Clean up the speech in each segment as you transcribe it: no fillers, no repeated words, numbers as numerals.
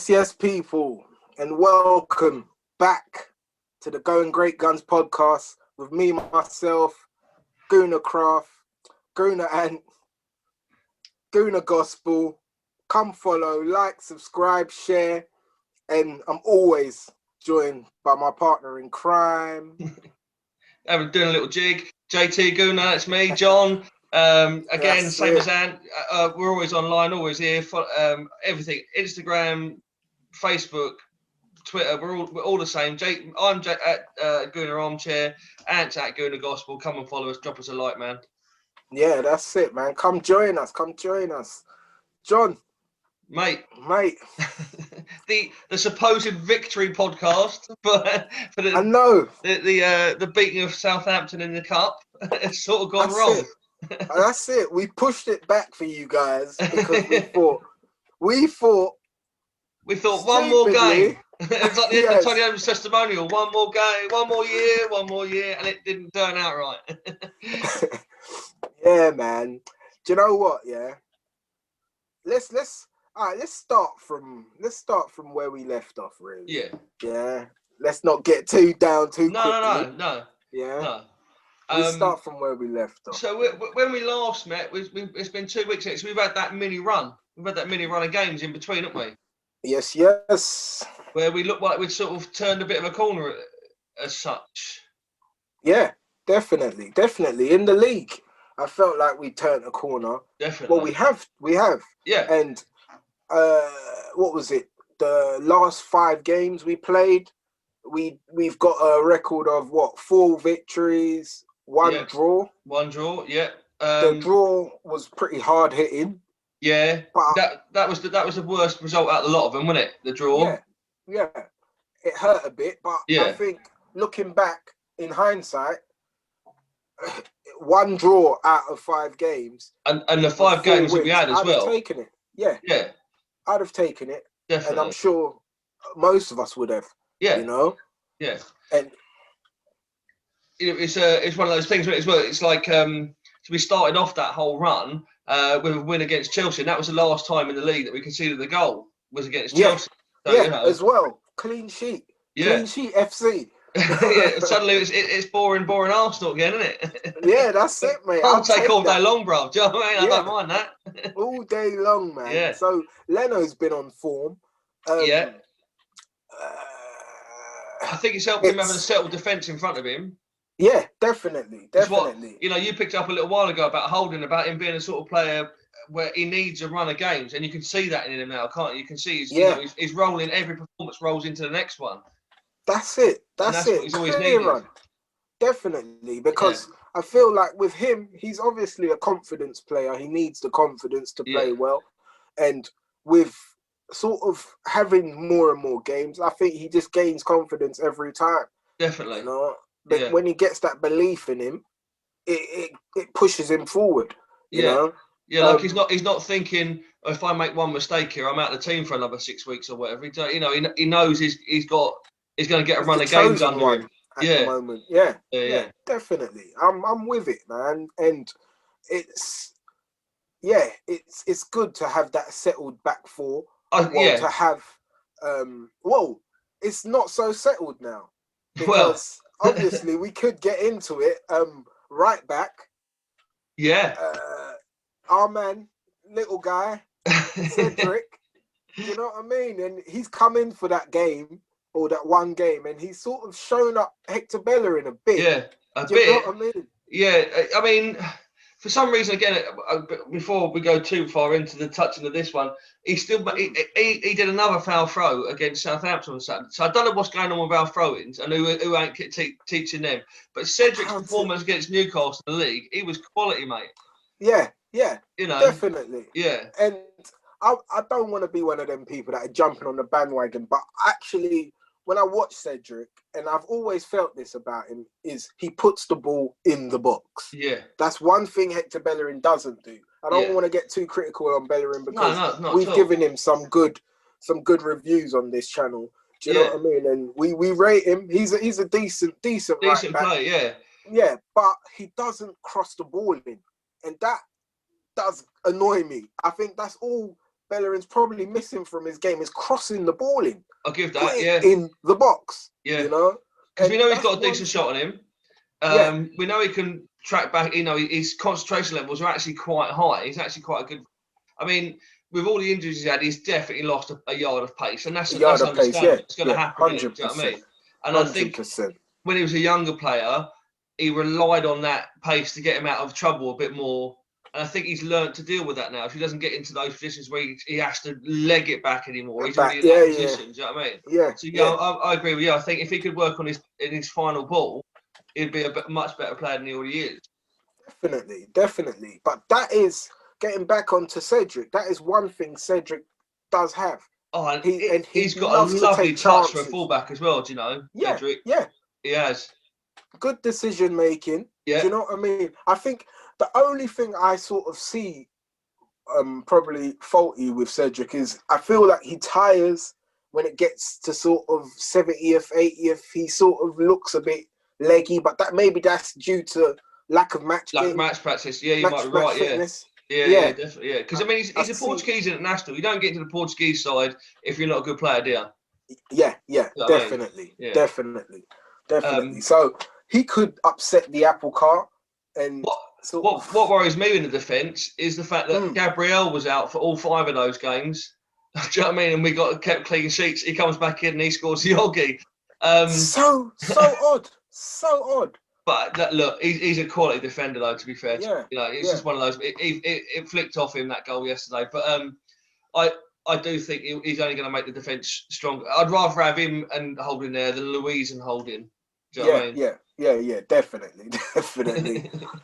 Yes, people, and welcome back to the Going Great Guns podcast with me, myself, Guna Craft, Guna Ant, Guna Gospel. Come follow, like, subscribe, share, and I'm always joined by my partner in crime. I'm doing a little jig. JT Guna, that's me. John. Again, That's same it. as Ant. We're always online, always here. Everything. Instagram, Facebook, Twitter. We're all the same. I'm at Guna Armchair. Ant's at Guna Gospel. Come and follow us. Drop us a like, man. Yeah, that's it, man. Come join us. John. Mate. the supposed victory podcast for the I know. the beating of Southampton in the cup has sort of gone That's wrong. it. That's it. We pushed it back for you guys because we thought one more game. It was like the end of Tony Adams' testimonial. One more game, one more year, and it didn't turn out right. Yeah, man. Do you know what? Yeah. Let's start from where we left off, really. Yeah. Yeah. Let's not get too down too quickly. No. Yeah. No. We start from where we left off. So when we last met, it's been 2 weeks since we've had that mini run. We've had that mini run of games in between, haven't we? Yes. Where we looked like we'd sort of turned a bit of a corner as such. Yeah, definitely. In the league, I felt like we turned a corner. Definitely. Well, we have. Yeah. And what was it? The last 5 games we played, we've got a record of 4 victories, 1 draw. 1 draw, yeah. The draw was pretty hard hitting. Yeah, but that was the worst result out of a lot of them, wasn't it? The draw. Yeah. It hurt a bit, but I think looking back in hindsight, 1 draw out of 5 games, and the 5 games that we had as well. I'd have taken it. Yeah. I'd have taken it. Definitely. And I'm sure most of us would have. Yeah. You know. Yeah. And it's one of those things where it's like so we started off that whole run with a win against Chelsea, and that was the last time in the league that we conceded the goal was against Chelsea. So, as well. Clean sheet. Yeah. Clean sheet FC. Yeah, suddenly it's boring Arsenal again, isn't it? Yeah, that's it, mate. I'll take all day long, bro. Do you know what I mean? I don't mind that. All day long, man. Yeah. So Leno's been on form. I think it's helped him having a settled defence in front of him. Yeah, definitely. You picked up a little while ago about Holding, about him being a sort of player where he needs a run of games, and you can see that in him now, can't you? You can see he's rolling, every performance rolls into the next one. That's it. That's what he's always needed. Run. Definitely, because I feel like with him, he's obviously a confidence player. He needs the confidence to play well, and with sort of having more and more games, I think he just gains confidence every time. Definitely. You know, but when he gets that belief in him, it pushes him forward. You know? Yeah, like he's not thinking, if I make one mistake here, I'm out of the team for another 6 weeks or whatever. He knows he's going to get a run of games under him. At the moment. Yeah, definitely. I'm with it, man. And it's good to have that settled back four. To have it's not so settled now. Because obviously we could get into it. Right back. Yeah. Our man, little guy, Cedric. You know what I mean? And he's come in for that game, or that one game, and he's sort of shown up Hector Bellerin a bit. Yeah, a bit. You know what I mean? Yeah, I mean, for some reason, again, before we go too far into the touching of this one, he did another foul throw against Southampton on Saturday. So I don't know what's going on with our throw-ins and who ain't teaching them. But Cedric's performance against Newcastle in the league, he was quality, mate. Yeah. Definitely. Yeah. And I don't want to be one of them people that are jumping on the bandwagon, but actually, when I watch Cedric, and I've always felt this about him, is he puts the ball in the box. Yeah. That's one thing Hector Bellerin doesn't do. I don't want to get too critical on Bellerin because we've given him some good reviews on this channel. Do you know what I mean? And we rate him. He's a decent right back. Play, yeah. Yeah, but he doesn't cross the ball in. And that does annoy me. I think that's all Bellerin's probably missing from his game is crossing the ball in. I'll give Put that. it Yeah, in the box. yeah. You know, Because we know he's that's got a one decent thing- shot on him. Yeah. We know he can track back. You know, his concentration levels are actually quite high. He's actually quite a good. I mean, with all the injuries he's had, he's definitely lost a yard of pace, and that's understandable. Yeah, It's going to happen. 100%. Do you know what I mean? And I think 100%. when he was a younger player, he relied on that pace to get him out of trouble a bit more. And I think he's learnt to deal with that now. If he doesn't get into those positions where he has to leg it back anymore, he's already in that position. Do you know what I mean? Yeah. So I agree with you. I think if he could work on his final ball, he'd be a much better player than he already is. Definitely. But that is getting back onto Cedric. That is one thing Cedric does have. Oh, and he's got loves a lovely to take touch for a chances. fullback as well. Do you know, Cedric? Yeah. He has. Good decision making. Yeah. Do you know what I mean? I think the only thing I sort of see probably faulty with Cedric is I feel like he tires when it gets to sort of 70th, 80th. He sort of looks a bit leggy, but that's due to lack of match practice. Yeah, you might be right. Fitness. Yeah, definitely. Yeah, because I mean, he's a see. Portuguese international. You don't get to the Portuguese side if you're not a good player, do you? Yeah, definitely. So he could upset the apple cart. And what worries me in the defence is the fact that Gabriel was out for all 5 of those games. Do you know what I mean? And we kept clean sheets. He comes back in and he scores the Yogi. So odd. So odd. But look, he's a quality defender, though. To be fair, yeah, you know, it's just one of those. It flicked off him that goal yesterday. But I do think he's only going to make the defence stronger. I'd rather have him and Holding there than Louise and Holding. Do you know what I mean? Yeah, definitely.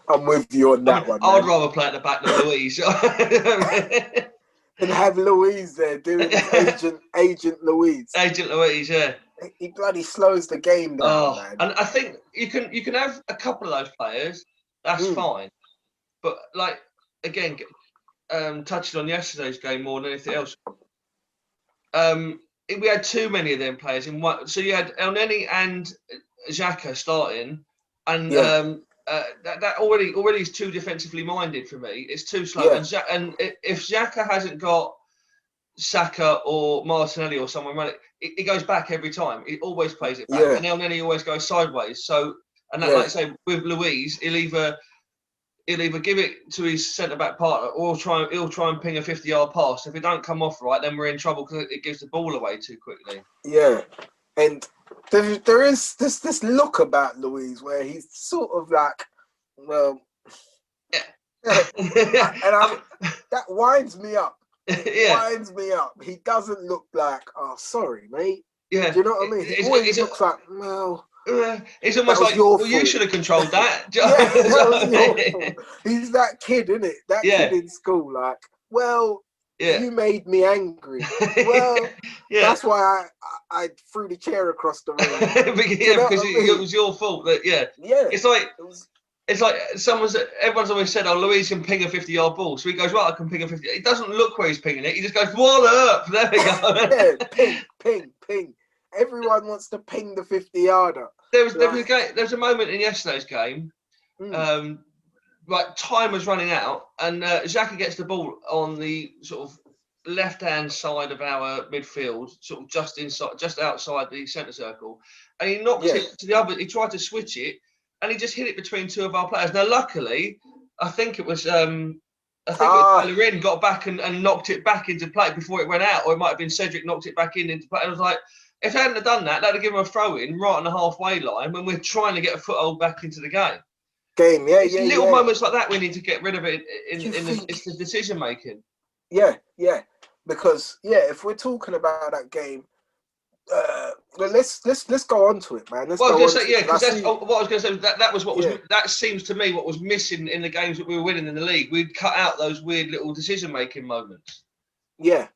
I'm with you on that one. I'd rather play at the back than Louise. And have Louise there doing Agent Louise. Agent Louise, yeah. He bloody slows the game down, man. And I think you can have a couple of those players. That's fine. But like again, touching on yesterday's game more than anything else, we had too many of them players in one. So you had El Neni and Xhaka starting, and that already is too defensively minded for me. It's too slow. Yeah. And if Xhaka hasn't got Saka or Martinelli or someone running, it goes back every time. He always plays it back, and El Neni always goes sideways. So, and that, like I say, with Louise, he'll either give it to his centre back partner, or he'll try and ping a 50-yard pass. If it don't come off right, then we're in trouble because it gives the ball away too quickly. Yeah, and there is this look about Louise where he's sort of like, well, and that winds me up. Winds me up. He doesn't look like, oh, sorry, mate. Yeah. Do you know what I mean? He always looks like, well. It's almost like, you should have controlled that. That was your fault. He's that kid, isn't it? That kid in school, like, well, you made me angry. Well, that's why I threw the chair across the room. Because it was your fault. It's like everyone's always said, oh, Louise can ping a 50-yard ball. So he goes, well, I can ping a 50. It doesn't look where he's pinging it. He just goes, what up? There we go. Ping. Everyone wants to ping the 50-yarder. There was a moment in yesterday's game, like time was running out, and Xhaka gets the ball on the sort of left-hand side of our midfield, sort of just outside the centre circle, and he knocks it to the other. He tried to switch it, and he just hit it between two of our players. Now, luckily, I think it was Bellerin got back and knocked it back into play before it went out, or it might have been Cedric knocked it back into play. And I was like, if they hadn't have done that, they'd have given him a throw-in right on the halfway line when we're trying to get a foothold back into the game. Little moments like that we need to get rid of it it's the decision-making. Yeah. Because, if we're talking about that game, let's go on to it, man. What I was going to say, that was what was that seems to me what was missing in the games that we were winning in the league. We'd cut out those weird little decision-making moments. Yeah.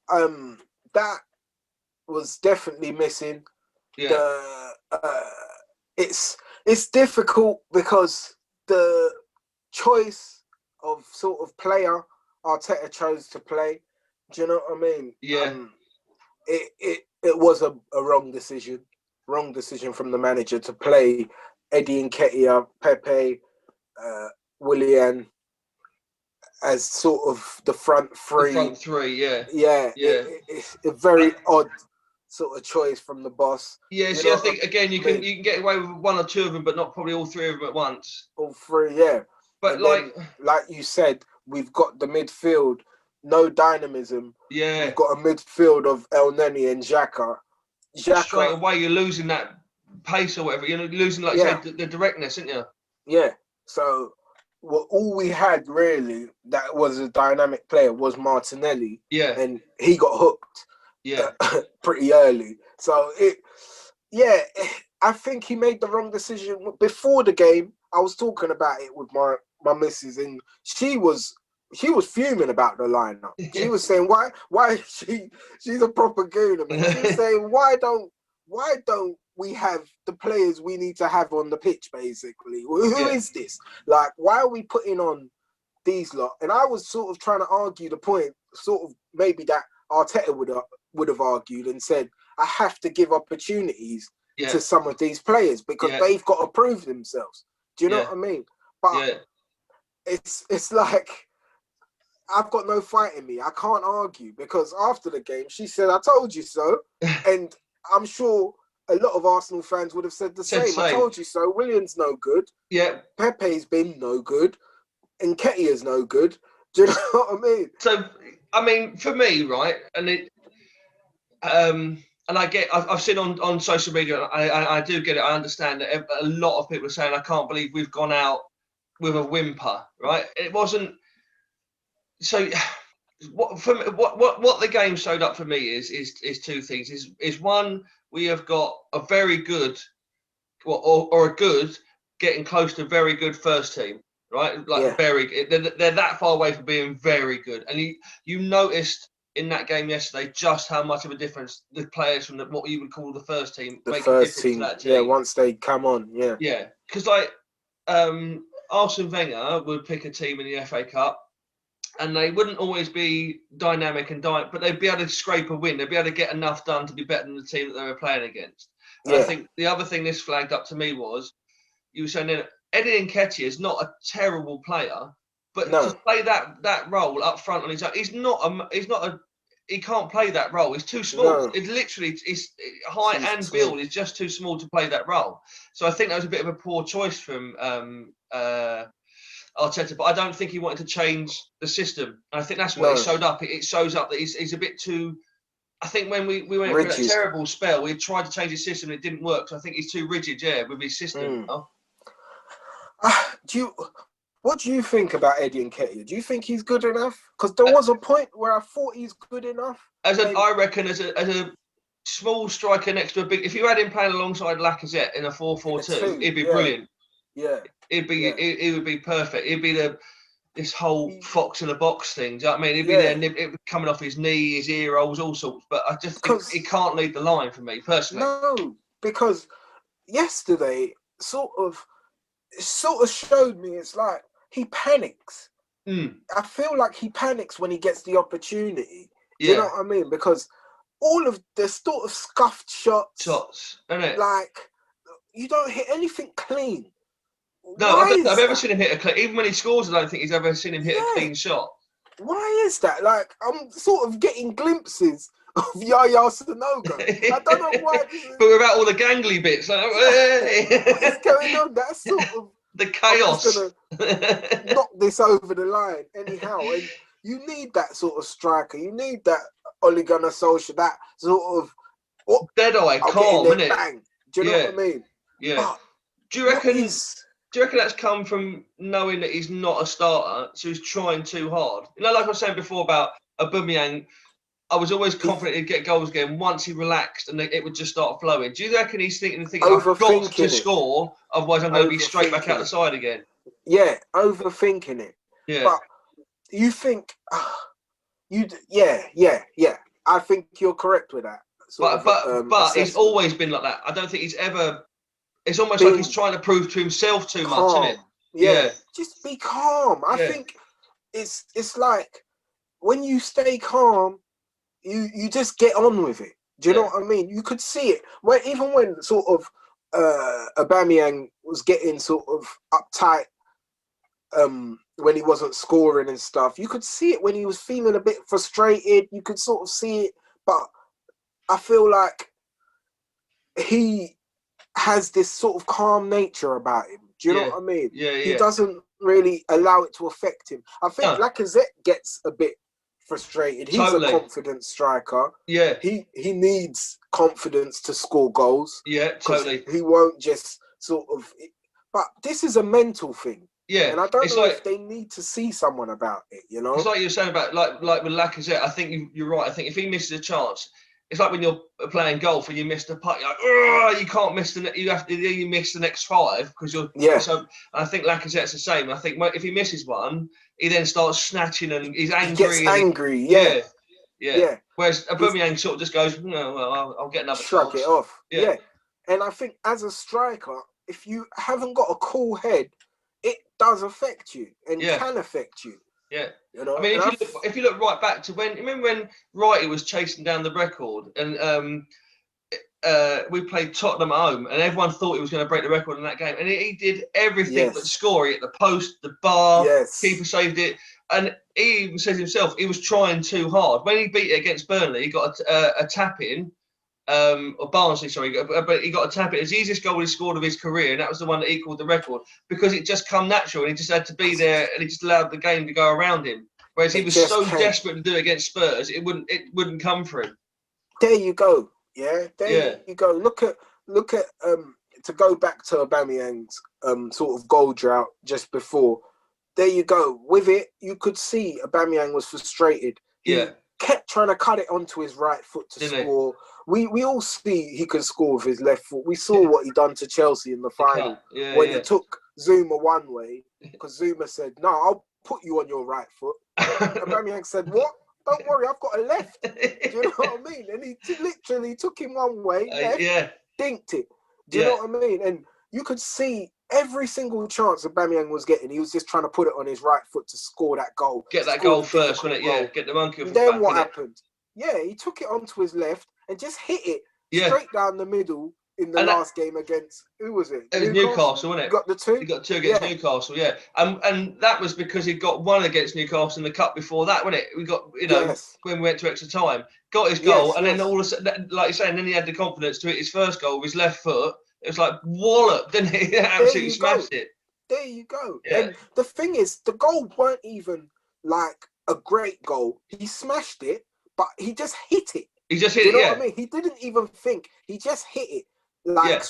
That was definitely missing. It's difficult because the choice of sort of player Arteta chose to play. Do you know what I mean? Yeah. It was a wrong decision from the manager to play Eddie Nketiah, Pepe, Willian, as sort of the front three. The front three, yeah. Yeah, Yeah. It's a very odd sort of choice from the boss. Yeah, see, I think again you can get away with one or two of them, but not probably all three of them at once. All three, yeah. But and then, like you said, we've got the midfield, no dynamism. Yeah. We've got a midfield of El Neni and Xhaka. Straight away, you're losing that pace or whatever. You're losing, like you say, the directness, aren't you? Yeah. So, all we had really that was a dynamic player was Martinelli. Yeah. And he got hooked. Yeah. Pretty early. So I think he made the wrong decision before the game. I was talking about it with my missus, and she was fuming about the lineup. She was saying, why she's a proper gooner, man. She was saying, why don't we have the players we need to have on the pitch, basically? Who is this? Like, why are we putting on these lot? And I was sort of trying to argue the point, sort of maybe that Arteta would have argued and said, I have to give opportunities to some of these players because they've got to prove themselves. Do you know what I mean? But it's like, I've got no fight in me. I can't argue because after the game, she said, I told you so. And I'm sure a lot of Arsenal fans would have said the same. I told you so. Willian's no good. Yeah. Pepe's been no good. And Nketiah's no good. Do you know what I mean? So, I mean, for me, right, and it, and I've seen on social media, I do get it. I understand that a lot of people are saying, I can't believe we've gone out with a whimper, right? It wasn't. So, what the game showed up for me is two things. Is one, we have got a very good, or a good, getting close to very good first team, right? Like they're that far away from being very good, and you noticed in that game yesterday just how much of a difference the players from what you would call the first team make a difference to that team. Yeah, once they come on, yeah, because like Arsene Wenger would pick a team in the FA Cup, and they wouldn't always be dynamic but they'd be able to scrape a win. They'd be able to get enough done to be better than the team that they were playing against. And I think the other thing this flagged up to me was, you were saying that Eddie Nketiah is not a terrible player, but to play that role up front on his own, he can't play that role. He's too small. No. It's literally height and build is just too small to play that role. So I think that was a bit of a poor choice from Arteta, but I don't think he wanted to change the system. And I think that's what it showed up. It shows up that he's a bit too. I think when we went through that terrible spell, we tried to change his system and it didn't work. So I think he's too rigid, with his system. What do you think about Eddie Nketiah? Do you think he's good enough? Because there was a point where I thought he's good enough. I reckon as a small striker next to a big, if you had him playing alongside Lacazette in a 4-4-2, he'd be brilliant. Yeah, it would be perfect. He'd be this whole fox in a box thing. Do you know what I mean? He'd be there, coming off his knee, his ear rolls, all sorts. But I just think he can't lead the line for me personally. No, because yesterday sort of showed me it's like he panics. I feel like he panics when he gets the opportunity. Do you know what I mean? Because all of the sort of scuffed shots, isn't it? Like, you don't hit anything clean. No, I've ever seen him hit a clean. Even when he scores, I don't think he's ever seen him hit a clean shot. Why is that? Like, I'm sort of getting glimpses of Yaya Sanogo. I don't know why. But without all the gangly bits. Like, what is going on? That's sort of the chaos. I'm just gonna knock this over the line anyhow. And you need that sort of striker. You need that Ole Gunnar Solskjaer, that sort of dead-eye, calm, isn't it? Bang. Do you know what I mean? Yeah. But do you reckon that's come from knowing that he's not a starter, so he's trying too hard? You know, like I was saying before about Aubameyang, I was always confident he'd get goals again once he relaxed and it would just start flowing. Do you reckon he's thinking I've got to score, otherwise I'm going to be straight back out the side again? Yeah, overthinking it. Yeah. But you think, I think you're correct with that. But he's always been like that. I don't think he's ever. It's almost like he's trying to prove to himself too much, isn't it? Yeah. Just be calm. I think it's like when you stay calm, you just get on with it. Do you know what I mean? You could see it. Even when sort of Aubameyang was getting sort of uptight when he wasn't scoring and stuff. You could see it when he was feeling a bit frustrated. You could sort of see it, but I feel like he has this sort of calm nature about him. Do you know what I mean? Yeah, He doesn't really allow it to affect him. I think Lacazette gets a bit frustrated. He's a confident striker. Yeah. He needs confidence to score goals. Yeah, totally. He won't just sort of... But this is a mental thing. Yeah. And I don't know if they need to see someone about it, you know? It's like you were saying about, like with Lacazette, I think you're right. I think if he misses a chance, it's like when you're playing golf and you miss the putt, you're like, you can't miss you miss the next 5 because you're so. I think Lacazette's the same. I think if he misses one, he then starts snatching and he's angry. He gets angry, yeah. Whereas Aubameyang sort of just goes, no, well, I'll get another shrug chance. It off. Yeah. And I think as a striker, if you haven't got a cool head, it does affect you and can affect you. Yeah. You know? I mean, if you look right back to remember when Wrighty was chasing down the record and we played Tottenham at home and everyone thought he was going to break the record in that game and he did everything but score. He hit the post, the bar, keeper saved it. And he even says himself he was trying too hard. When he beat it against Burnley, he got a tap in. Or Barnsley, sorry, but he got a tap. It was the easiest goal he scored of his career, and that was the one that equalled the record because it just come natural, and he just had to be there, and he just allowed the game to go around him. Whereas he was so desperate to do it against Spurs, it wouldn't come for him. There you go. Yeah, there you go. Look at to go back to Aubameyang's sort of goal drought just before. There you go. With it, you could see Aubameyang was frustrated. He kept trying to cut it onto his right foot to score. We all see he can score with his left foot. We saw what he done to Chelsea in the final when he took Zuma one way because Zuma said, "No, I'll put you on your right foot." Aubameyang said, "What? Don't worry, I've got a left." Do you know what I mean? And he literally took him one way, left, dinked it. Do you know what I mean? And you could see every single chance Aubameyang was getting, he was just trying to put it on his right foot to score that goal. Get that goal first, wasn't it? Yeah, get the monkey off his back. Then back, what happened? Yeah, he took it onto his left and just hit it straight down the middle in the last game against, who was it? It was Newcastle, wasn't it? He got the 2? He got 2 against Newcastle, and that was because he got 1 against Newcastle in the cup before that, wasn't it? We got, when we went to extra time, got his goal, and then all of a sudden, like you're saying, then he had the confidence to hit his first goal with his left foot. It was like wallop, didn't he? Absolutely smashed it. There you go. Yeah. And the thing is, the goal weren't even like a great goal. He smashed it, but he just hit it. He just hit it, you know what I mean? He didn't even think. He just hit it. Like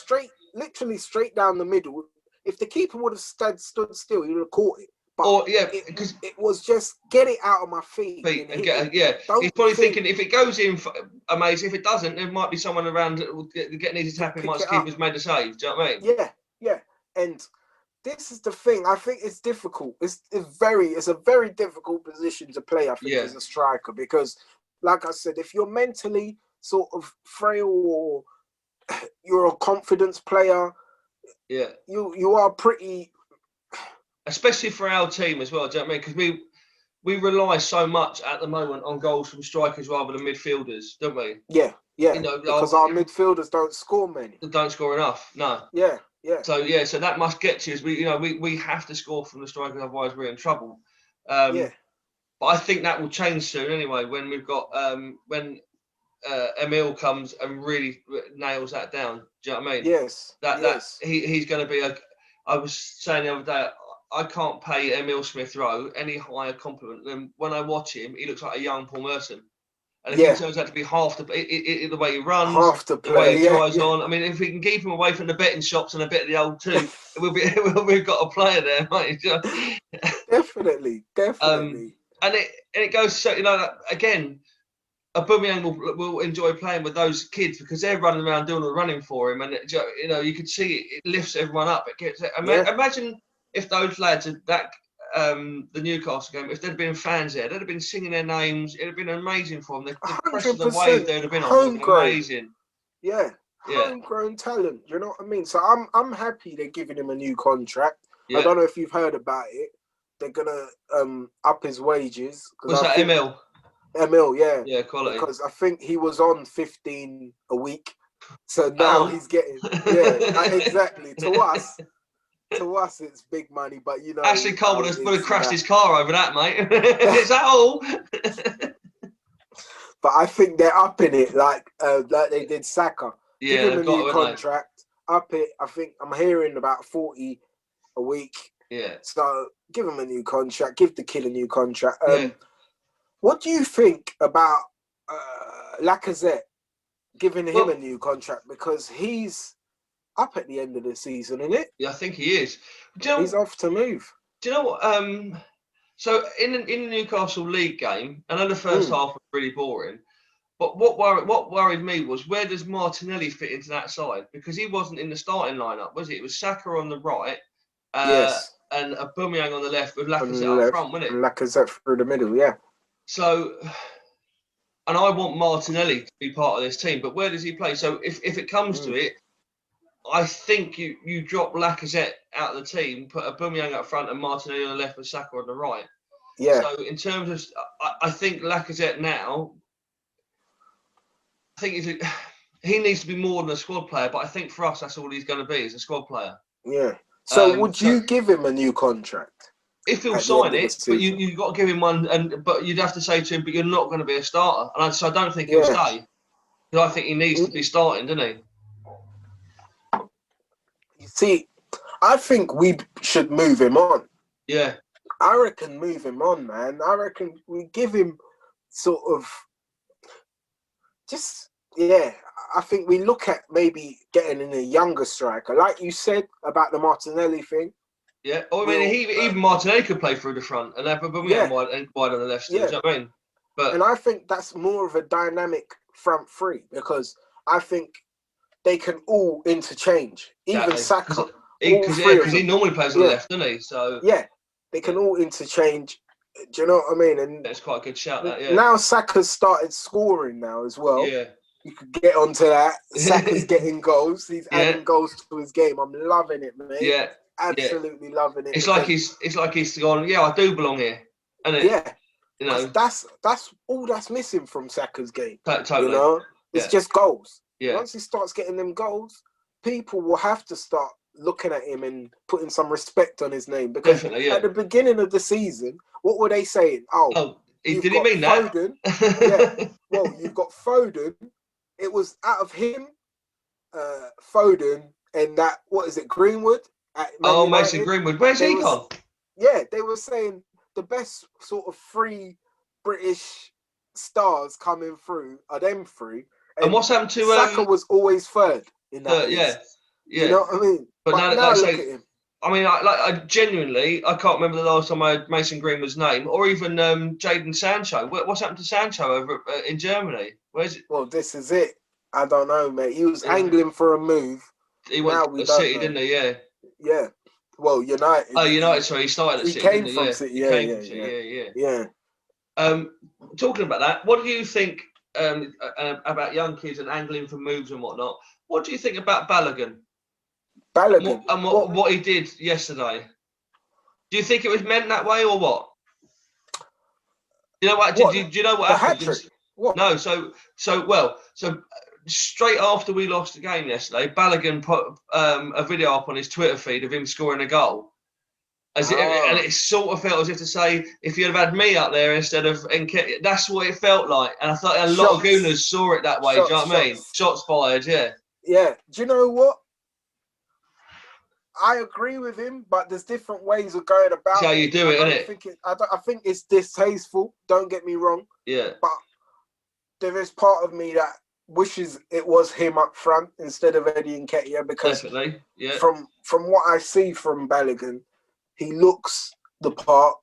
literally straight down the middle. If the keeper would have stood still, he would have caught it. But because it was just get it out of my feet. And he's probably thinking if it goes in, amazing. If it doesn't, there might be someone around that will get an easy tap in once the keeper's made a save. Do you know what I mean? Yeah. And this is the thing. I think it's difficult. It's a very difficult position to play, I think, as a striker. Because, like I said, if you're mentally sort of frail or you're a confidence player, you are pretty... Especially for our team as well, do you know what I mean? Because we rely so much at the moment on goals from strikers rather than midfielders, don't we? Yeah. Because our midfielders don't score many. They don't score enough, no. Yeah. So that must get to us. We have to score from the strikers, otherwise we're in trouble. But I think that will change soon anyway. When we've got when Emil comes and really nails that down. Do you know what I mean? Yes. He's going to be I was saying the other day, I can't pay Emil Smith-Rowe any higher compliment than when I watch him. He looks like a young Paul Merson. And if he turns out to be half the way he runs, the way he tries on. I mean, if we can keep him away from the betting shops and a bit of the old too, we've got a player there, mate. Definitely. And it goes so again. Aubameyang will enjoy playing with those kids because they're running around doing the running for him, and you could see it lifts everyone up. Imagine if those lads had the Newcastle game, if there'd been fans there, they'd have been singing their names. It'd have been amazing for them. The press of the wave they'd have been on. Amazing. Yeah. Homegrown talent. You know what I mean? So I'm happy they're giving him a new contract. I don't know if you've heard about it. They're gonna up his wages. What's that, Emil? Emil, yeah. Yeah, quality. Because I think he was on 15 a week. So now he's getting exactly. To us, To us, it's big money, but you know, Ashley Cole would have crashed that. his car over that, mate. Is that all? But I think they're upping it like they did Saka. Yeah, Give him a they've got new to, haven't they? contract. Up it. I think I'm hearing about 40 a week. Yeah. So give him a new contract. Give the kid a new contract. Yeah. What do you think about Lacazette giving him a new contract, because he's up at the end of the season, isn't it? Yeah, I think he is. He's off to move. Do you know what? So in the Newcastle League game, I know the first half was really boring, but what worried me was, where does Martinelli fit into that side? Because he wasn't in the starting lineup, was he? It was Saka on the right, Yes, and Aubameyang on the left with Lacazette left, up front, wasn't it? And Lacazette through the middle, yeah. So, and I want Martinelli to be part of this team, but where does he play? So if it comes to it, I think you drop Lacazette out of the team, put Aubameyang up front and Martinelli on the left with Saka on the right. Yeah. So in terms of, I think Lacazette now, I think he needs to be more than a squad player, but I think for us that's all he's going to be, is a squad player. Yeah. So would you give him a new contract? If he'll sign it, but you've got to give him one, but you'd have to say to him, but you're not going to be a starter. And so I don't think he'll stay. Because I think he needs to be starting, doesn't he? You see, I think we should move him on. Yeah. I reckon move him on, man. I reckon we give him sort of I think we look at maybe getting in a younger striker. Like you said about the Martinelli thing. Yeah. I mean, even Martinelli could play through the front and have Aubameyang wide on the left. Yeah. Do you know what I mean? And I think that's more of a dynamic front three, because I think they can all interchange. Even Saka. Because he normally plays on the left, doesn't he? So yeah, they can all interchange. Do you know what I mean? And it's quite a good shout. That yeah. Now Saka's started scoring now as well. Yeah, you could get onto that. Saka's getting goals. He's adding goals to his game. I'm loving it, mate. Yeah, absolutely loving it. It's like he's gone. Yeah, I do belong here. And you know, that's all that's missing from Saka's game. Totally. You know, it's just goals. Yeah. Once he starts getting them goals, people will have to start looking at him and putting some respect on his name, because at the beginning of the season, what were they saying? Did he mean Foden. that? Well, you've got Foden. It was out of him, Foden, and that, what is it, Greenwood? Mason Greenwood. Where's he gone? Yeah, they were saying the best sort of three British stars coming through are them three. And what's happened to Saka was always third in that list. Yeah. You know what I mean? But now look at him. I mean, I genuinely, I can't remember the last time I heard Mason Greenwood's name, or even Jadon Sancho. What's happened to Sancho over in Germany? Where's it? Well, this is it. I don't know, mate. He was angling for a move. He went to City, didn't he? Yeah. Yeah. Well, United. Oh, United. Sorry, he started at City. He came from City. Yeah. Talking about that, what do you think about young kids and angling for moves and whatnot? What do you think about Balogun? And what he did yesterday? Do you think it was meant that way or what? You know what? Do you know what happened? What? No. So straight after we lost the game yesterday, Balogun put a video up on his Twitter feed of him scoring a goal. And it sort of felt as if to say, if you'd have had me up there instead of Nketiah, that's what it felt like. And I thought a lot of Gooners saw it that way. Do you know what I mean? Shots fired, yeah. Yeah. Do you know what? I agree with him, but there's different ways of going about it. That's how you do it, isn't it? I think it's distasteful. Don't get me wrong. Yeah. But there is part of me that wishes it was him up front instead of Eddie Nketiah, because from what I see from Balogun, he looks the part.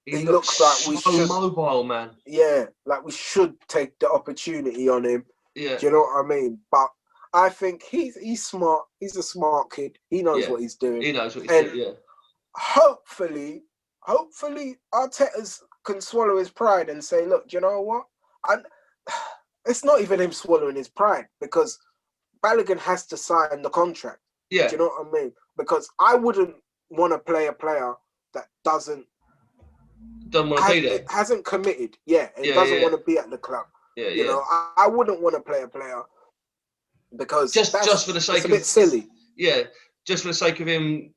He looks like we should. Mobile, man. Yeah, like we should take the opportunity on him. Yeah. Do you know what I mean? But I think he's smart. He's a smart kid. He knows what he's doing. He knows what he's doing, yeah. Hopefully Arteta can swallow his pride and say, look, do you know what? It's not even him swallowing his pride, because Balogun has to sign the contract. Yeah. Do you know what I mean? Because I wouldn't want to play a player that doesn't want to be there. Hasn't committed. Yeah. And doesn't want to be at the club. Yeah, you know, I wouldn't want to play a player because just for the sake of a bit silly. Yeah, just for the sake of him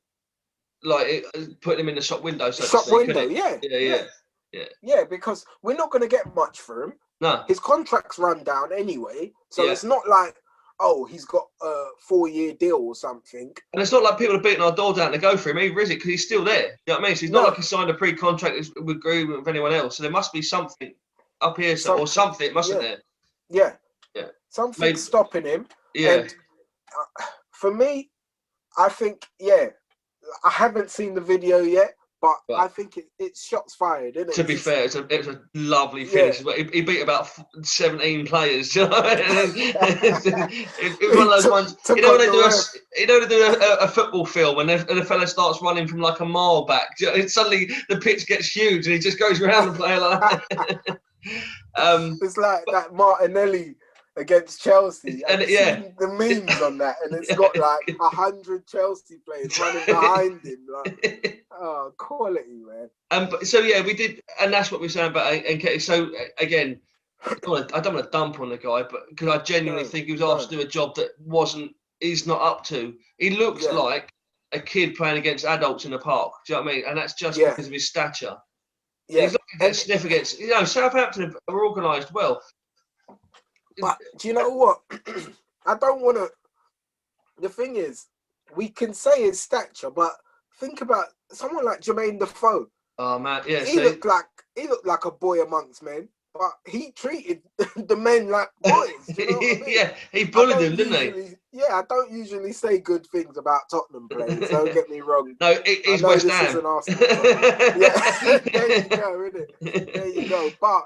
like putting him in the shop window. So shop to speak, window, yeah, because we're not going to get much for him. No, his contract's run down anyway, so Yeah. it's not like, oh, he's got a 4-year deal or something. and it's not like people are beating our door down to go for him either, is it? Because he's still there. You know what I mean? So he's not like he signed a pre-contract with agreement with anyone else. So there must be something up here, or something, mustn't there? Yeah. Yeah. Something's stopping him. Yeah. And for me, I think, I haven't seen the video yet, but I think it's shots fired, isn't it? To be fair, it was a lovely finish. Yeah. He beat about 17 players. You know? It was one of those ones. You know when they do a football film and the fella starts running from like a mile back. Suddenly the pitch gets huge and he just goes around the player like that. It's like that Martinelli against Chelsea. And seen the memes on that, and it's got like 100 Chelsea players running behind him. Like, oh, quality, man. So yeah, we did, and that's what we're saying about Nketiah. So again, I don't want to dump on the guy, but because I genuinely think he was asked to do a job that he's not up to. He looks like a kid playing against adults in the park. Do you know what I mean? And that's just because of his stature. Yeah, he's not going to get sniff against. Southampton are organised well. But do you know what? I don't want to. The thing is, we can say his stature, but think about someone like Jermaine Defoe. Oh man, yeah. He looked like a boy amongst men, but he treated the men like boys. Do you know what I mean? Yeah, he bullied them, didn't he? Yeah, I don't usually say good things about Tottenham players. Don't get me wrong. No, he's West Ham. This is an Arsenal. Yeah, there you go, isn't it? There you go. But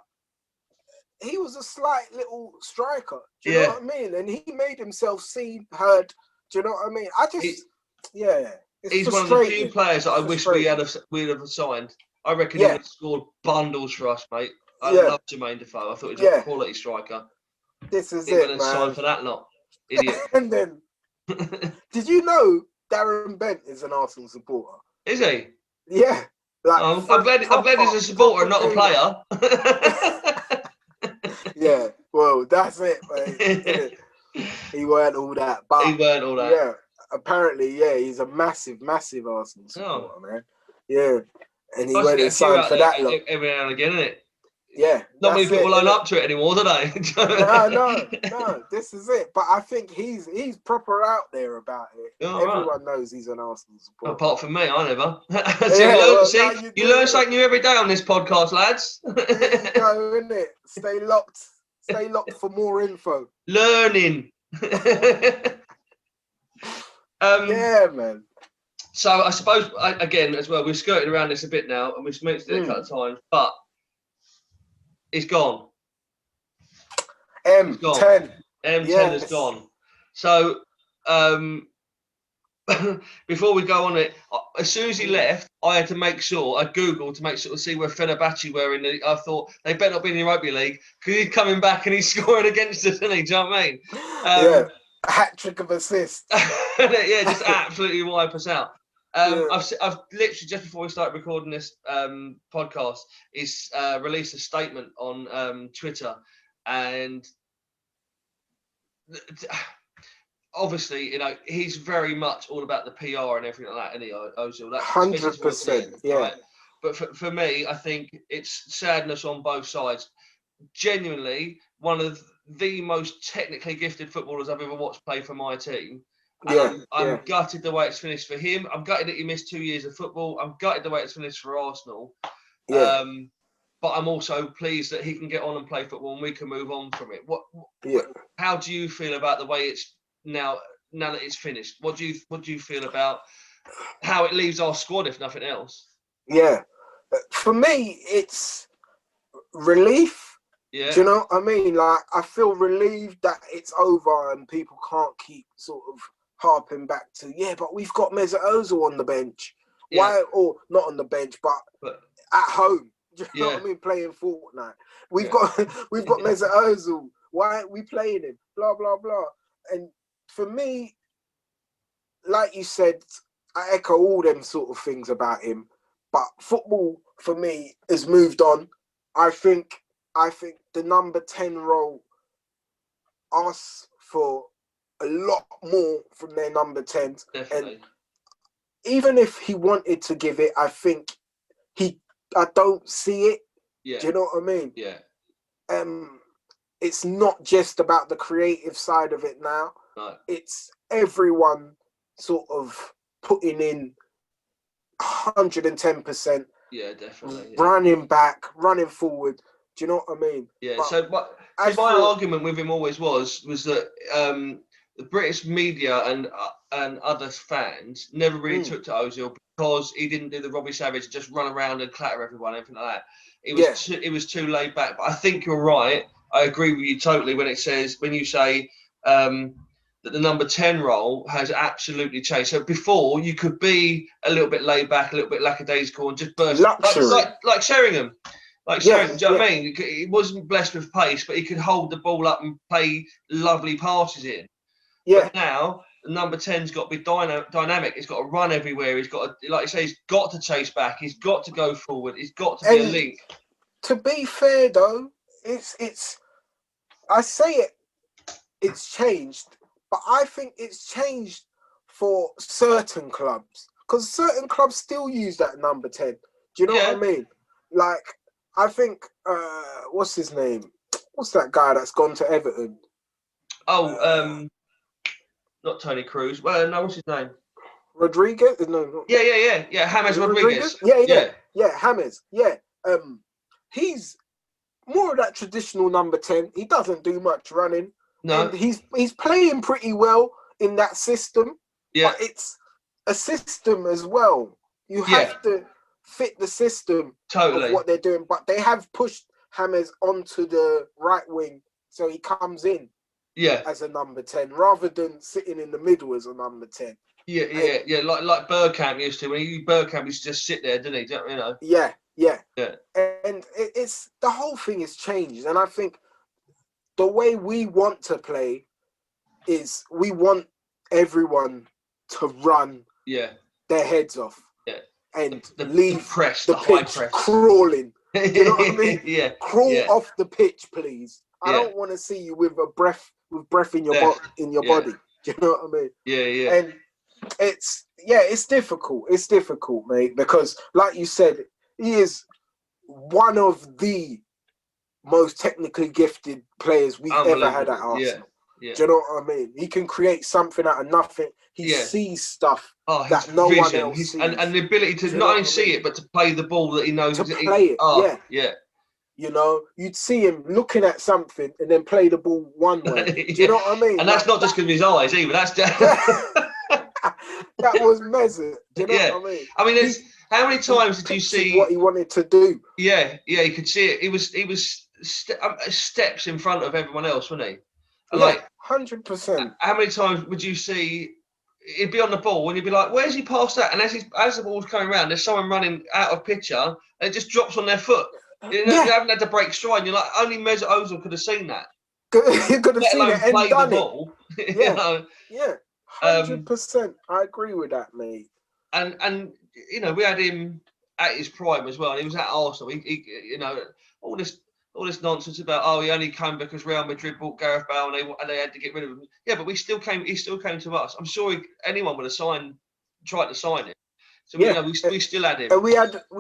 he was a slight little striker. Do you know what I mean? And he made himself seen, heard. Do you know what I mean? He's one of the few players that I wish we'd have signed. I reckon he would have scored bundles for us, mate. I love Jermaine Defoe. I thought he was a quality striker. This is he it, man. Signed for that lot. Idiot. And then, did you know Darren Bent is an Arsenal supporter? Is he? Yeah. Like, I'm glad he's a supporter, not a player. Yeah, well, that's it, mate. He weren't all that. But he weren't all that. Yeah, apparently, he's a massive Arsenal supporter, man. Yeah. And he went and signed for that lot. Every now and again, isn't it? Yeah. Not many people line up to it anymore, do they? No. This is it. But I think he's proper out there about it. Everyone knows he's an Arsenal supporter. Apart from me, I never. You learn something new every day on this podcast, lads. There you go, isn't it? Stay locked for more info. Learning. Yeah, man. So I suppose, again, as well, we're skirting around this a bit now, and we've mentioned it a couple of times, but it's gone. M10. M10 is gone. So, before we go on it, as soon as he left, I had to make sure, I Googled to make sure to see where Fenerbahce were I thought they better not be in the Europa League, because he's coming back and he's scoring against us, isn't he? Do you know what I mean? A hat trick of assists. Just absolutely wipe us out. I've literally, just before we start recording this podcast, is released a statement on Twitter, and obviously, he's very much all about the PR and everything like that, isn't he, Ozil? That's 100%, yeah. Right? But for me, I think it's sadness on both sides. Genuinely, one of the most technically gifted footballers I've ever watched play for my team. I'm gutted the way it's finished for him. I'm gutted that he missed 2 years of football. I'm gutted the way it's finished for Arsenal. But I'm also pleased that he can get on and play football and we can move on from it. How do you feel about the way it's now that it's finished? What do you feel about how it leaves our squad, if nothing else? Yeah. For me, it's relief. Yeah. Do you know what I mean? Like, I feel relieved that it's over and people can't keep sort of harping back to, but we've got Mesut Ozil on the bench. Why? Or not on the bench, but at home. Do you know what I mean? Playing Fortnite. We've got Mesut Ozil. Why aren't we playing him? Blah, blah, blah. And for me, like you said, I echo all them sort of things about him. But football, for me, has moved on. I think the number 10 role asks for a lot more from their number 10s. Definitely. And even if he wanted to give it, I think I don't see it. Yeah. Do you know what I mean? Yeah. It's not just about the creative side of it now. No. It's everyone sort of putting in 110%. Yeah, definitely. Running back, running forward. Do you know what I mean? Yeah. But So, my argument with him always was that the British media and other fans never really took to Ozil because he didn't do the Robbie Savage, just run around and clatter everyone, everything like that. It was too laid back. But I think you're right. I agree with you totally when you say that the number 10 role has absolutely changed. So before you could be a little bit laid back, a little bit lackadaisical, and just burst like Sheringham. Like Sheringham, do you know what I mean? He wasn't blessed with pace, but he could hold the ball up and play lovely passes in. Yeah. But now the number 10's got to be dynamic. He's got to run everywhere. He's got to, like you say, he's got to chase back. He's got to go forward. He's got to be a link. To be fair though, it's I say it's changed, but I think it's changed for certain clubs because certain clubs still use that number 10. Do you know what I mean? Like, I think what's his name? What's that guy that's gone to Everton? Oh, not Tony Cruz. Well, no, what's his name? Rodriguez? No. Yeah. James Rodriguez. Yeah, James. Yeah. He's more of that traditional number 10. He doesn't do much running. No. And he's playing pretty well in that system. Yeah. But it's a system as well. You have to fit the system of what they're doing. But they have pushed James onto the right wing, so he comes in as a number 10 rather than sitting in the middle as a number 10. Yeah. Like Bergkamp used to. Bergkamp used to just sit there, didn't he? You know. Yeah. Yeah. And it's the whole thing has changed, and I think the way we want to play is we want everyone to run their heads off and leave the pitch crawling. You know what I mean? Crawl off the pitch, please. I don't want to see you with breath in your body. Do you know what I mean? Yeah. And it's difficult. It's difficult, mate, because like you said, he is one of the most technically gifted players we've ever had at Arsenal. Yeah. Do you know what I mean? He can create something out of nothing. He sees stuff that no one else sees. And the ability to not only see it, but to play the ball that he knows. To play it, yeah. You know, you'd see him looking at something and then play the ball one way. Do you know what I mean? And that's not just because of his eyes either. That's that was Mesut. Do you know what I mean? I mean, how many times did you see what he wanted to do? Yeah, you could see it. He was steps in front of everyone else, wasn't he? And like 100%. How many times would you see he'd be on the ball and you'd be like, "Where's he passed that?" And as the ball's coming around, there's someone running out of picture and it just drops on their foot. You haven't had to break stride. You're like, only Mesut Ozil could have seen that. You could have seen it and done the ball. Yeah. 100%. I agree with that, mate. And you know, we had him at his prime as well, and he was at Arsenal. He you know, all this nonsense about he only came because Real Madrid bought Gareth Bale and they had to get rid of him. Yeah, but he still came to us. I'm sure anyone would have tried to sign him. So you know, we still had him. And we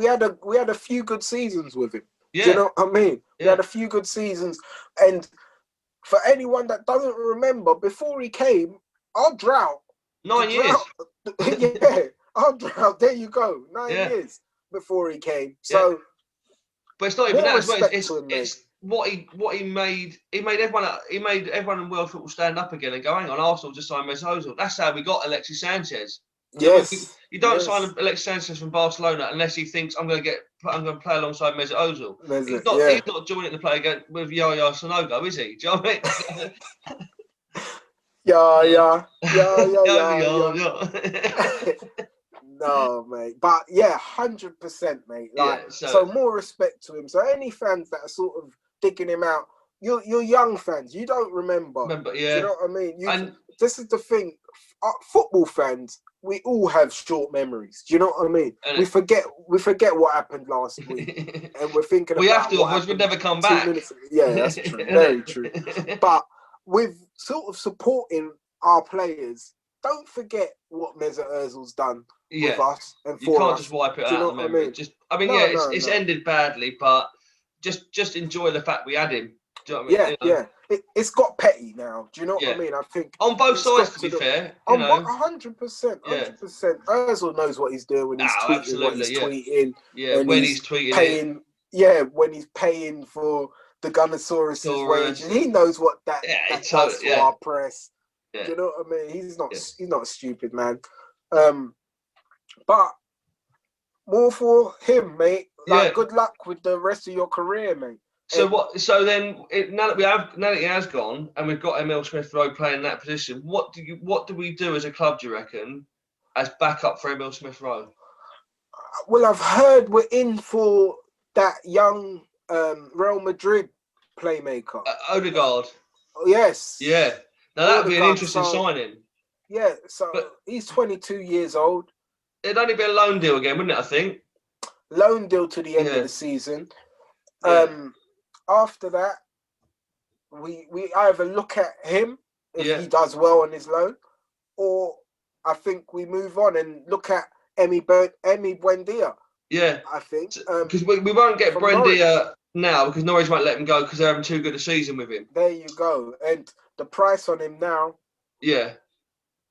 had a few good seasons with him. Yeah. Do you know what I mean? We had a few good seasons, and for anyone that doesn't remember, before he came, our drought. 9 years. Our drought. There you go. 9 years before he came. So, but it's not even that as well. It's what he made. He made everyone in world football stand up again and go, "Hang on, Arsenal just signed Mesut Ozil." That's how we got Alexis Sanchez. Yes. You don't sign Alexis Sanchez from Barcelona unless he thinks I'm going to play alongside Mesut Ozil. He's not joining the play again with Yaya Sanogo, is he? Do you know what I mean? Yeah. No, mate. But 100%, mate. Like, so more respect to him. So any fans that are sort of digging him out, you're young fans. You don't remember. Do you know what I mean? This is the thing. Football fans, we all have short memories. Do you know what I mean? We forget what happened last week, and we're thinking we about have to, otherwise we'd never come back. Yeah, that's true. Very true. But with sort of supporting our players don't forget what Mesut Ozil's done Yeah. with us and You for can't us. just wipe it Do you out know of the what I memory. mean? Yeah, No, it's no. ended badly, but just enjoy the fact we had him. Do you know what I mean? Yeah. It's got petty now. Do you know Yeah. what I mean? I think On both it's sides, got to be the, fair. on 100%, Yeah. 100%. Ozil knows what he's doing when he's Oh, tweeting what he's tweeting. Yeah, and when he's tweeting paying. it. Yeah, when he's paying for the Gunnosaurus's wages, he knows what that does for our press. Yeah. Do you know what I mean? He's not stupid, man. But more for him, mate. Like, good luck with the rest of your career, mate. So what? So then, now that he has gone, and we've got Emil Smith Rowe playing that position, what do we do as a club? Do you reckon, as backup for Emil Smith Rowe? Well, I've heard we're in for that young Real Madrid playmaker, Odegaard. Yes. Yeah. Now that would be an interesting signing. Yeah. So he's 22 years old. It'd only be a loan deal again, wouldn't it? I think. Loan deal to the end of the season. After that, we either look at him if he does well on his loan, or I think we move on and look at Emi Buendia. Yeah, I think because we won't get Buendia now because Norwich won't let him go because they're having too good a season with him. There you go, and the price on him now,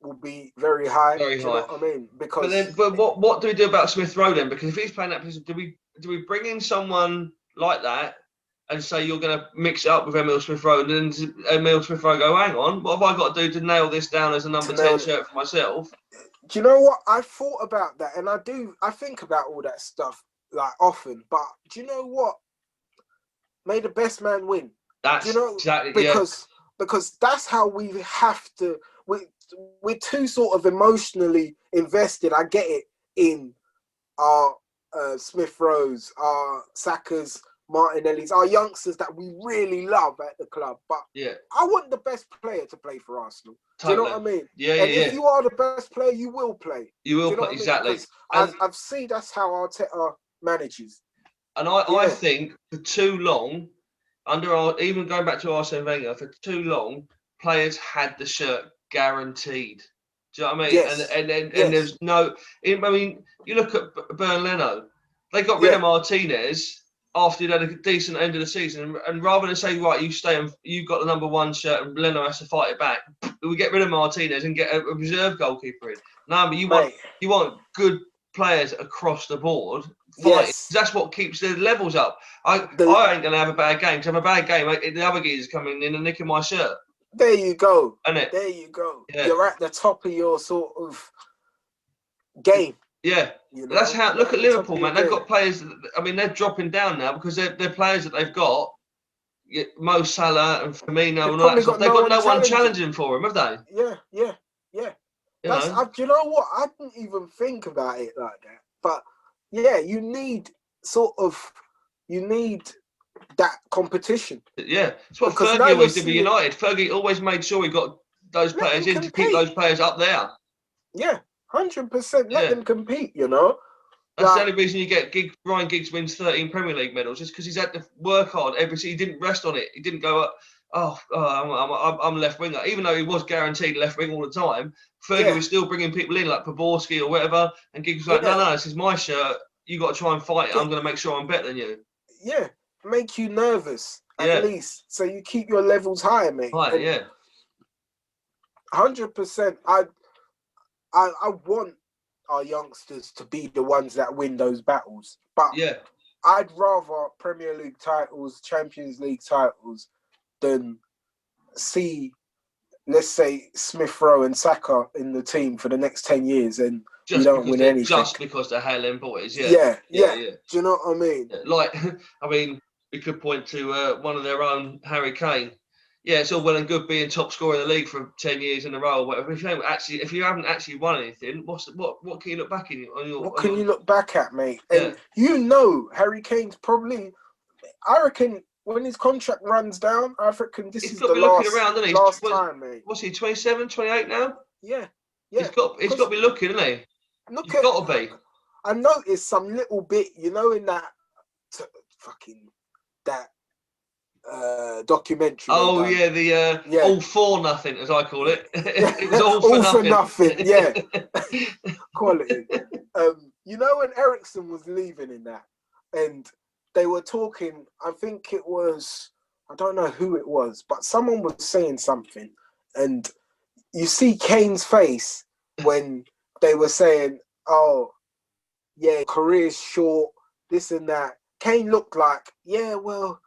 will be very high. Very high. You know what I mean? Because but what do we do about Smith Rowe then? Because if he's playing that position, do we bring in someone like that and say you're going to mix it up with Emil Smith Rowe, and then Emil Smith Rowe go, hang on, what have I got to do to nail this down as a number 10 shirt for myself? Do you know what? I thought about that, and I think about all that stuff like often. But do you know what? May the best man win. That's exactly because that's how we have to. We're too sort of emotionally invested. I get it in our Smith Rowes, our Sakas, Martinellis, our youngsters that we really love at the club. But I want the best player to play for Arsenal. Totally. Do you know what I mean? Yeah, and if you are the best player, you will play. You will play, exactly. I've seen that's how Arteta manages. And I think for too long, even going back to Arsene Wenger, for too long, players had the shirt guaranteed. Do you know what I mean? Yes. And there's no. I mean, you look at Bern Leno. They got rid of Martinez after he'd had a decent end of the season, and rather than say, right, you stay and you've got the number 1 shirt, and Leno has to fight it back, we get rid of Martinez and get a reserve goalkeeper in. No, but you want good players across the board. Yes. That's what keeps the levels up. I ain't gonna have a bad game. Because if I have a bad game, the other geezer's coming in and nicking my shirt. There you go. Isn't it? There you go. Yeah. You're at the top of your sort of game. Yeah. You know? That's how. Look at Liverpool, man. They've got players. I mean, they're dropping down now because they're players that they've got. Mo Salah and Firmino and all that stuff. They've got no one challenging for them, have they? Yeah. Do you know what? I didn't even think about it like that. But yeah, you need that competition. Yeah, it's what Fergie always did with United. Fergie always made sure he got those players in to keep those players up there. Yeah, 100%. Let them compete, you know. That's the only reason you get Ryan Giggs wins 13 Premier League medals, just because he's had to work hard he didn't rest on it. He didn't go, I'm left winger. Even though he was guaranteed left wing all the time, Fergie was still bringing people in like Poborski or whatever, and Giggs was like, no, this is my shirt. You got to try and fight it. I'm going to make sure I'm better than you. Yeah, make you nervous at least, so you keep your levels high, mate. High, 100%. I want our youngsters to be the ones that win those battles, but I'd rather Premier League titles, Champions League titles, than see, let's say, Smith Rowe and Saka in the team for the next 10 years and you don't win anything. Just because they're Haaland boys, yeah. Do you know what I mean? Like, I mean, we could point to one of their own, Harry Kane. Yeah, it's all well and good being top scorer in the league for 10 years in a row or whatever. If you haven't actually won anything, what can you look back you look back at, mate? And you know, Harry Kane's probably, I reckon, when his contract runs down, I reckon this is the last time, mate. What's he, 27, 28 now? Yeah. He's got to be looking, isn't he? He's got to be. I noticed some little bit, you know, in that documentary. Oh yeah, the all for nothing, as I call it. It was all for nothing. Yeah, quality. You know when Ericsson was leaving in that, and they were talking. I think it was. I don't know who it was, but someone was saying something, and you see Kane's face when they were saying, "Oh, yeah, career's short, this and that." Kane looked like, "Yeah, well,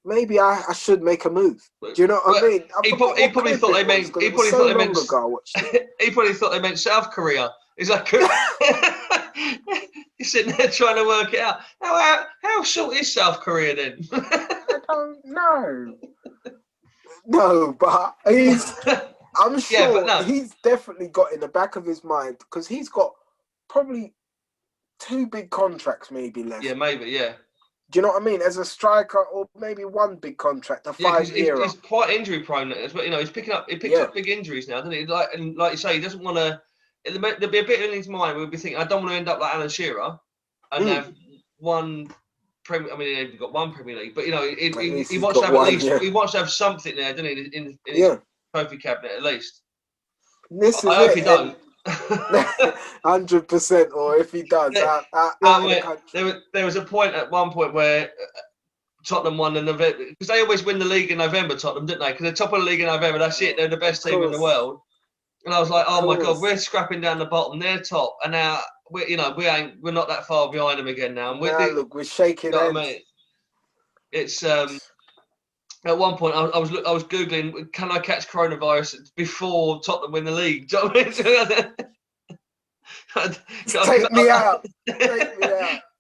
maybe I should make a move." Do you know what I mean? He probably thought they meant. He probably thought they meant. He probably thought they meant South Korea. He's like, he's sitting there trying to work it out. How short is South Korea then? I don't know. No, but I'm sure he's definitely got in the back of his mind, because he's got probably 2 big contracts maybe left. Yeah, maybe, yeah. Do you know what I mean? As a striker, or maybe 1 big contract, a 5-year. He's quite injury prone, but he's picks up big injuries now, doesn't he? Like you say, he doesn't want to. There'll be a bit in his mind where he'll be thinking, I don't want to end up like Alan Shearer and have 1 Premier. I mean, he's got 1 Premier League, but he wants to have at least. He wants to have something there, doesn't he? In his trophy cabinet at least. This I hope he don't. 100%, or if he does, there was a point at one point where Tottenham won the November, because they always win the league in November. Tottenham, didn't they? Because they're top of the league in November. That's it. They're the best team in the world. And I was like, oh my God, we're scrapping down the bottom. They're top, and now we're not that far behind them again now. And we're shaking heads. I mean? It's at one point I was googling, can I catch coronavirus before Tottenham win the league? Do you know what I mean? Take me out.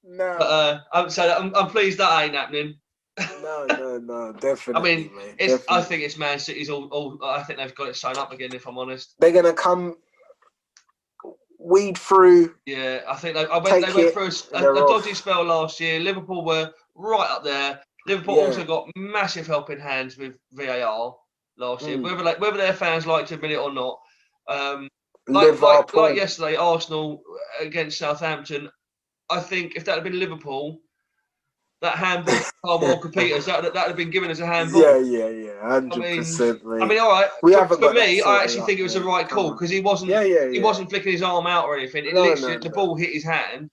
No. I'm pleased that ain't happening. No, definitely. I mean, definitely. I think it's Man City's all. I think they've got it sewn up again. If I'm honest, they're gonna come weed through. Yeah, I think they went through a dodgy spell last year. Liverpool were right up there. Liverpool also got massive helping hands with VAR last year. Whether their fans like to admit it or not. Like yesterday, Arsenal against Southampton. I think if that had been Liverpool, that handball Carl Walker-Peters, that would have been given as a handball. Yeah, 100%. I mean, all right. For me, I actually think it was the right call, because he wasn't. He wasn't flicking his arm out or anything. The ball hit his hand.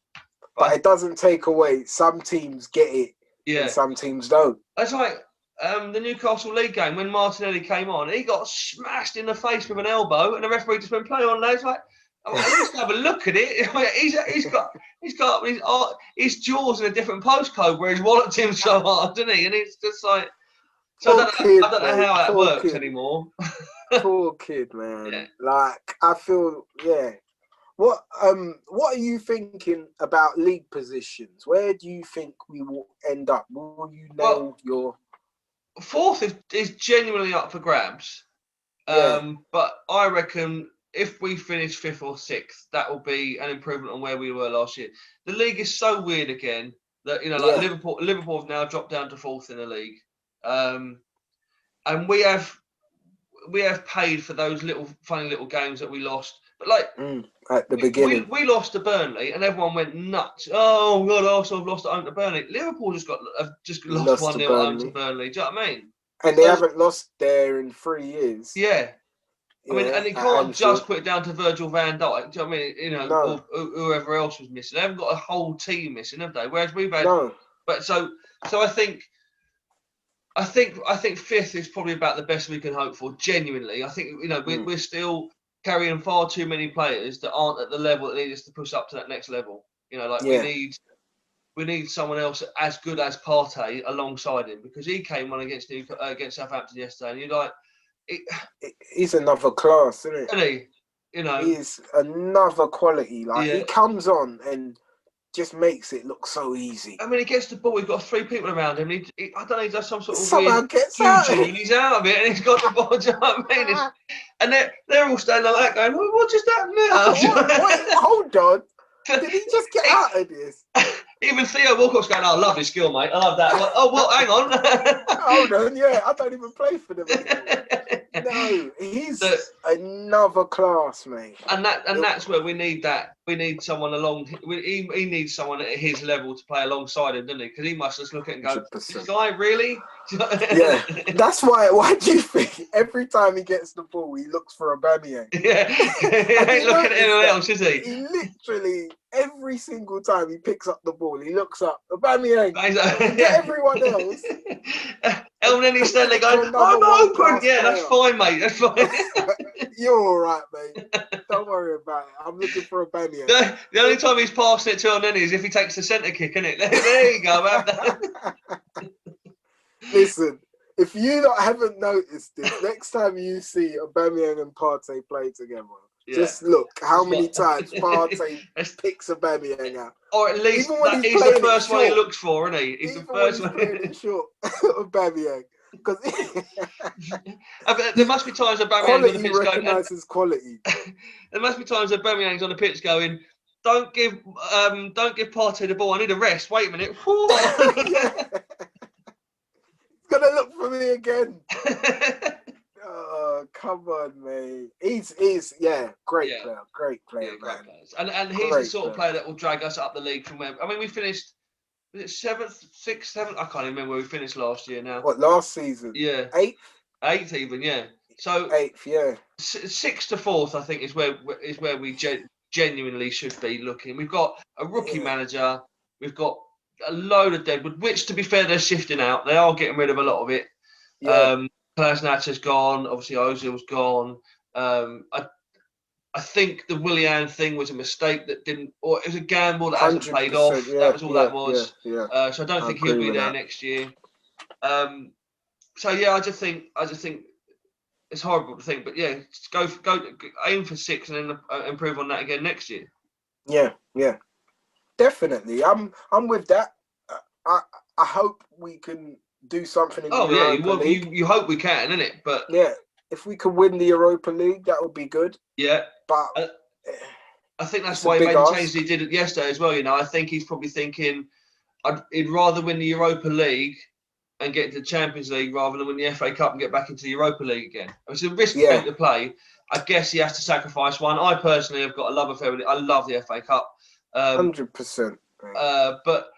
But it doesn't take away. Some teams get it, and some teams don't. That's like the Newcastle League game when Martinelli came on. He got smashed in the face with an elbow, and the referee just went, play on, lads. Like, let's have a look at it. He's got his jaws in a different postcode where he's walloped him so hard, doesn't he? And it's just like, so I don't know how that works anymore. Poor kid, man. Yeah. Like, I feel, What are you thinking about league positions? Where do you think we will end up? Will you nail your 4th is genuinely up for grabs. But I reckon if we finish 5th or 6th, that will be an improvement on where we were last year. The league is so weird again that Liverpool have now dropped down to 4th in the league, and we have paid for those funny little games that we lost. But like at the beginning, we lost to Burnley, and everyone went nuts. Oh God, Arsenal have lost at home to Burnley. Liverpool just lost 1-0 at home to Burnley. Do you know what I mean? And they haven't lost there in 3 years. Yeah. I mean, and you can't just put it down to Virgil van Dijk. Do you know what I mean? Or whoever else was missing. They haven't got a whole team missing, have they? Whereas we've had. No. But so I think 5th is probably about the best we can hope for. Genuinely, I think we're still carrying far too many players that aren't at the level that need us to push up to that next level. We need someone else as good as Partey alongside him, because he came on against Southampton yesterday, and you're like, he's another class, isn't it? Isn't he? He's another quality. Like he comes on and just makes it look so easy. I mean, he gets the ball. He's got 3 people around him. I don't know. He does some sort of somehow weird gets out, and he's out of it, and he's got the ball. Do you know what I mean? And they're all standing like that, going, "What just happened now?" Wait, hold on. Did he just get out of this? Even Theo Walcott's going, "Oh, lovely skill, mate. I love that." Like, oh, well, hang on. Hold on, I don't even play for them anymore. No, he's another class, mate. And that's where we need that we need someone he needs someone at his level to play alongside him, doesn't he? Because he must just look at it and go, 100%. this guy, really? Yeah, that's why do you think every time he gets the ball, he looks for Aubameyang? Yeah, he ain't looking at anyone else, is he? He literally, every single time he picks up the ball, he looks up, Aubameyang, Yeah. everyone else. And then he's standing there going, For another I'm open. world-class Yeah, that's player. fine, mate. That's fine. You're all right, mate. Don't worry about it. I'm looking for Aubameyang. The only time he's passing it to Elneny is if he takes the centre kick, isn't it? There you go, man. Listen, if you haven't noticed this, next time you see Aubameyang and Partey play together, just look how many times Partey picks Aubameyang out. Or at least he's the first one he looks for, isn't he? He's the first one. Playing it short, Aubameyang. Because there must be times Aubameyang's on the pitch recognises quality. There must be times Aubameyang's on the pitch going, don't give Partey the ball. I need a rest. Wait a minute. He's gonna look for me again. Oh, come on, mate. He's great player, man. And he's the sort of player that will drag us up the league from where. I mean, we finished. Was it 7th, 6th, 7th? I can't even remember where we finished last year now. What, last season? Yeah. 8th even, yeah. So 8th, yeah. 6th to 4th, I think, is where we genuinely should be looking. We've got a rookie manager. We've got a load of deadwood, which, to be fair, they're shifting out. They are getting rid of a lot of it. Yeah. Plasnat's gone. Obviously, Ozil's gone. I think the Willian thing was a mistake that didn't, or it was a gamble that hasn't paid off. That was all that was. Yeah. So I don't think he'll be there next year. So yeah, I just think it's horrible to think, but yeah, go aim for 6 and then improve on that again next year. Yeah, definitely. I'm with that. I hope we can do something in the Europa League. You hope we can, innit? But yeah, if we can win the Europa League, that would be good. Yeah, but I think that's why he made the change he did it yesterday as well. You know, I think he's probably thinking he'd rather win the Europa League and get into the Champions League rather than win the FA Cup and get back into the Europa League again. It's a risky thing to play. I guess he has to sacrifice one. I personally have got a love affair with it. I love the FA Cup. 100%. But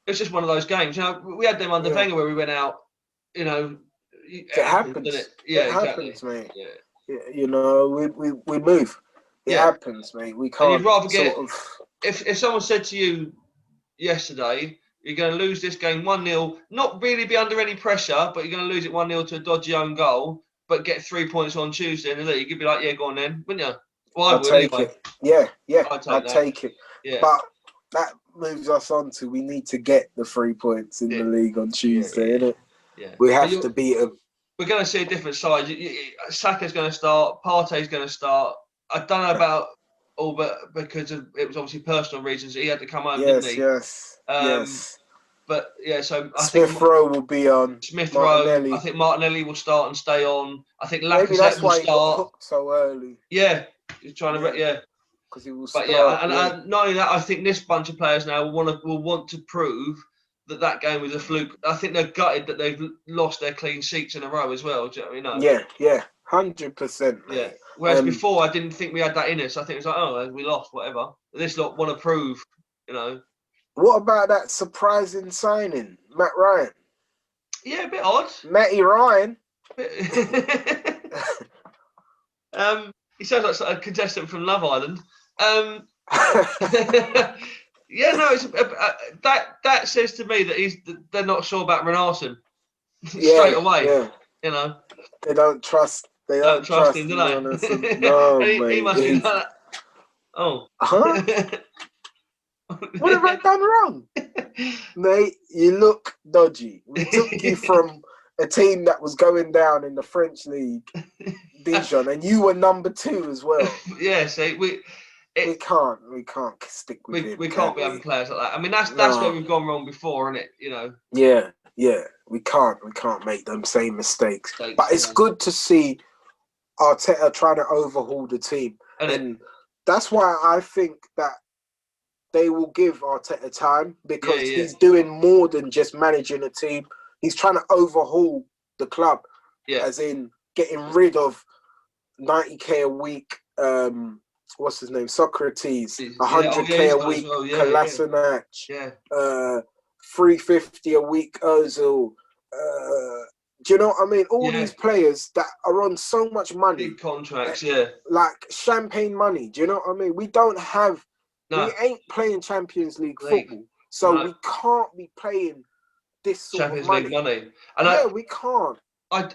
it's just one of those games. You know, we had them under Wenger where we went out. You know, it happens. It happens, mate. Yeah. You know, we move. It happens, mate. We can't. And you'd rather get if someone said to you yesterday, you're going to lose this game 1-0, not really be under any pressure, but you're going to lose it 1-0 to a dodgy own goal, but get 3 points on Tuesday in the league, you'd be like, yeah, go on then, wouldn't you? Well, I'd take it. Yeah, I'd take it. Yeah. But that moves us on to we need to get the 3 points in the league on Tuesday, innit? Yeah. We have to beat them. We're going to see a different side. Saka's going to start. Partey's going to start. I don't know about Albert because it was obviously personal reasons. He had to come home, didn't he? Yes. But yeah, so I Smith Rowe will be on. Smith Rowe. I think Martinelli will start and stay on. I think Lacazette will start. He got hooked so early. Yeah, he's trying to because he will start. But and not only that, I think this bunch of players now will want to prove that game was a fluke. I think they're gutted that they've lost their clean sheets in a row as well. Do you know what I mean? Yeah, 100%. Yeah. Whereas before, I didn't think we had that in us. I think it's like, oh, we lost, whatever. This lot want to prove, you know. What about that surprising signing, Matt Ryan? Yeah, a bit odd. Matty Ryan. He sounds like a contestant from Love Island. Yeah, no, it's that says to me that they're not sure about Renarsson straight away. Yeah. You know, they don't trust. They don't trust him, do they? No, he must be like that. Oh, huh? What have I done wrong, mate? You look dodgy. We took you from a team that was going down in the French league, Dijon, and you were number 2 as well. Yeah, see, we can't stick with it. We can't be having players like that. I mean, that's where we've gone wrong before, isn't it? You know. Yeah. We can't make them same mistakes. But it's good to see Arteta trying to overhaul the team, and that's why I think that they will give Arteta time because he's doing more than just managing a team. He's trying to overhaul the club, as in getting rid of 90k a week what's his name? Socrates, Yeah. 100K He's a got as week, well. Yeah, Kolasinac, yeah. 350 a week, Ozil. Do you know what I mean? All these players that are on so much money. Big contracts, yeah. Like champagne money. Do you know what I mean? We don't have, we ain't playing Champions League football. So we can't be playing this sort Champions of money. League money. And we can't. I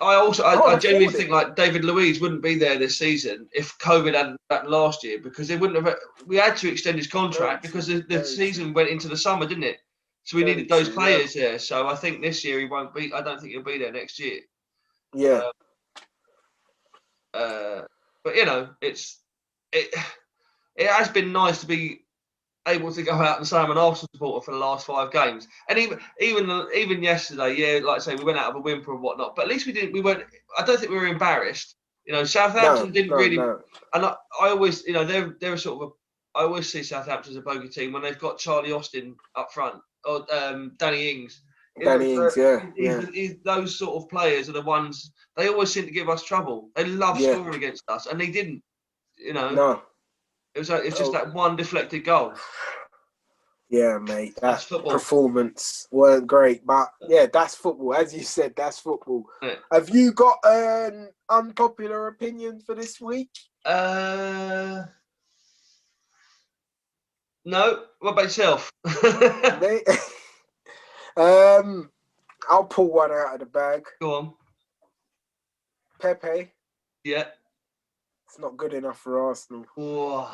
genuinely think like David Luiz wouldn't be there this season if COVID hadn't happened last year, because they wouldn't have. We had to extend his contract because the season went into the summer, didn't it? So we needed those players there. So I think this year he won't be. I don't think he'll be there next year. Yeah. But you know, it has been nice to be able to go out and say I'm an Arsenal supporter for the last 5 games, and even yesterday, yeah, like I say, we went out of a whimper and whatnot, but at least we weren't. I don't think we were embarrassed. You know, Southampton didn't really, and I always, you know, they're a sort of I always see Southampton as a bogey team when they've got Charlie Austin up front or Danny Ings. Those sort of players are the ones they always seem to give us trouble. They love scoring against us, and they didn't. You know, no. It's just that one deflected goal. Yeah, mate. That's football. Performance weren't great, but yeah, that's football. As you said, that's football. Yeah. Have you got an unpopular opinion for this week? No. What about yourself? Mate, I'll pull one out of the bag. Go on. Pepe. Yeah. It's not good enough for Arsenal. Whoa.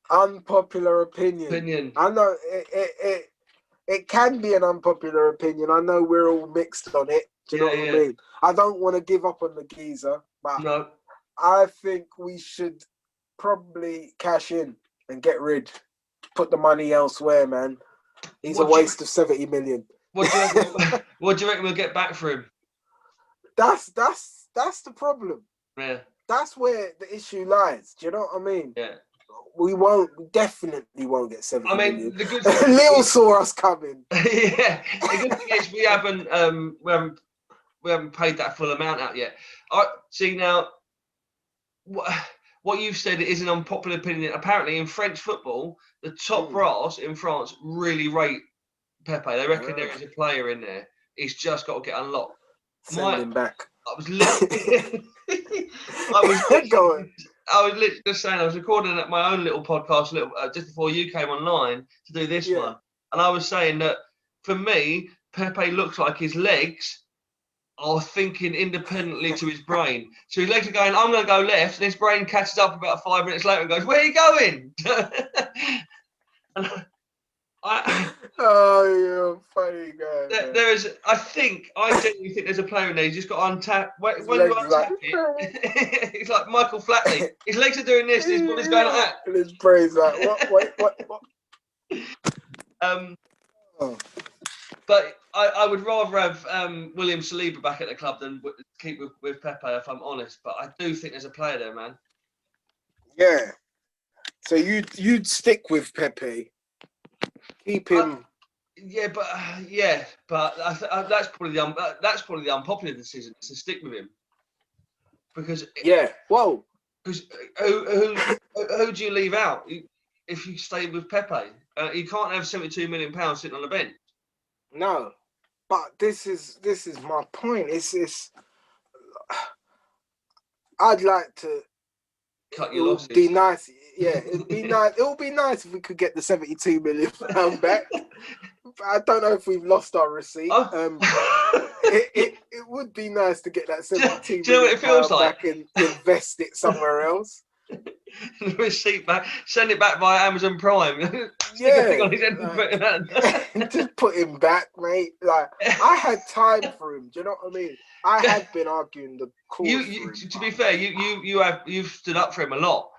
Unpopular opinion. I know it can be an unpopular opinion. I know we're all mixed on it. Do you know what I mean? I don't want to give up on the geezer, but I think we should probably cash in and get rid. Put the money elsewhere, man. He's a waste of 70 million. What do you reckon we'll get back for him? That's the problem. Yeah. That's where the issue lies. Do you know what I mean? Yeah. We definitely won't get 70 million. The good thing Lil saw us coming. Yeah. The good thing is we haven't paid that full amount out yet. See now, what you've said is an unpopular opinion. Apparently, in French football, the top brass in France really rate Pepe. They reckon there is a player in there. He's just got to get unlocked. Send him back. I was literally just saying, I was recording at my own little podcast just before you came online to do this one. And I was saying that for me, Pepe looks like his legs are thinking independently to his brain. So his legs are going, I'm going to go left, and his brain catches up about 5 minutes later and goes, where are you going? Oh, you're a funny guy. I genuinely think there's a player in there. He's just got to untap. When you untap it, it's like Michael Flatley. His legs are doing this, his body's going like that. And his brain's like, what? But I would rather have William Saliba back at the club than keep with Pepe, if I'm honest. But I do think there's a player there, man. Yeah. So you'd stick with Pepe. Keep him. But that's probably the unpopular decision, is to stick with him. Because Because who do you leave out if you stay with Pepe? You can't have £72 million sitting on the bench. No, but this is my point. It's I'd like to cut your losses. Be nice. Yeah, it'd be nice. It would be nice if we could get the £72 million back. I don't know if we've lost our receipt. It would be nice to get that £72 million back and invest it somewhere else. The receipt back, send it back via Amazon Prime. Just put him back, mate. Like, I had time for him. Do you know what I mean? I had been arguing the cause for him. To be fair, you've stood up for him a lot.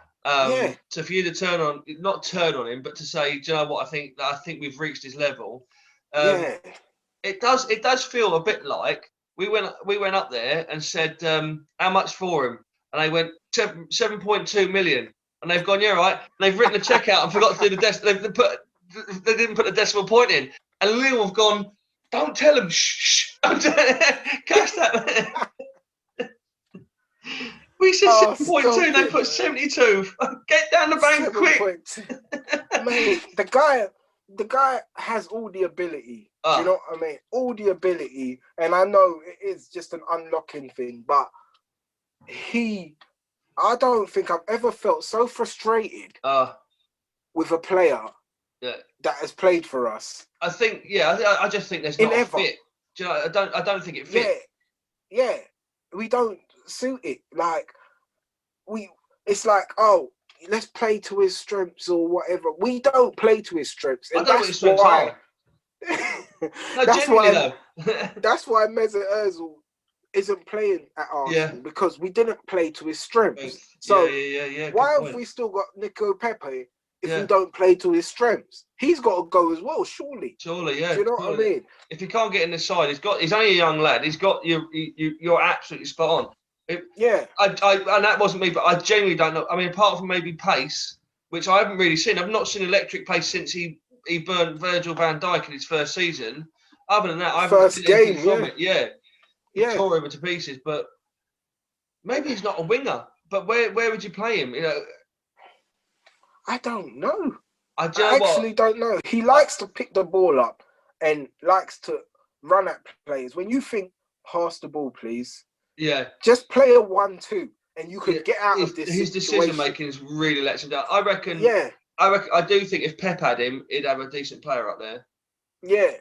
So for you to not turn on him, but to say, do you know what, I think we've reached his level. It does feel a bit like we went up there and said, how much for him? And they went 7.2 million. And they've gone, yeah, right. And they've written a check out and forgot to do the decimal. They didn't put the decimal point in. And Lille have gone, don't tell them, shh, catch that. We said Oh, 7.2, stop they it, put man. 72. Get down the bank quick. 7.2. Mate, the guy has all the ability. Do you know what I mean? All the ability. And I know it is just an unlocking thing, but I don't think I've ever felt so frustrated with a player that has played for us. I think, I just think there's not a fit. Do you know, I don't think it fits. Yeah. We don't suit it. Like, it's like, let's play to his strengths or whatever. We don't play to his strengths. And I don't know what his strengths are. No, genuinely though. That's why Mesut Ozil isn't playing at Arsenal, because we didn't play to his strengths. So why have we still got Nico Pepe if we don't play to his strengths? He's got to go as well, surely. Surely, yeah. Do you know what I mean? If he can't get in the side, he's only a young lad. He's got you're absolutely spot on. And that wasn't me, but I genuinely don't know. I mean, apart from maybe pace, which I haven't really seen. I've not seen electric pace since he burnt Virgil van Dijk in his first season. Other than that, I haven't seen anything from it. He tore him to pieces, but maybe he's not a winger. But where would you play him? You know, I don't know. I actually don't know. He likes to pick the ball up and likes to run at players. When you think, pass the ball, please. Yeah. Just play a 1-2 and you could get out of this. His decision making is really lets him down. I reckon. Yeah. I do think if Pep had him, he'd have a decent player up there. Yeah.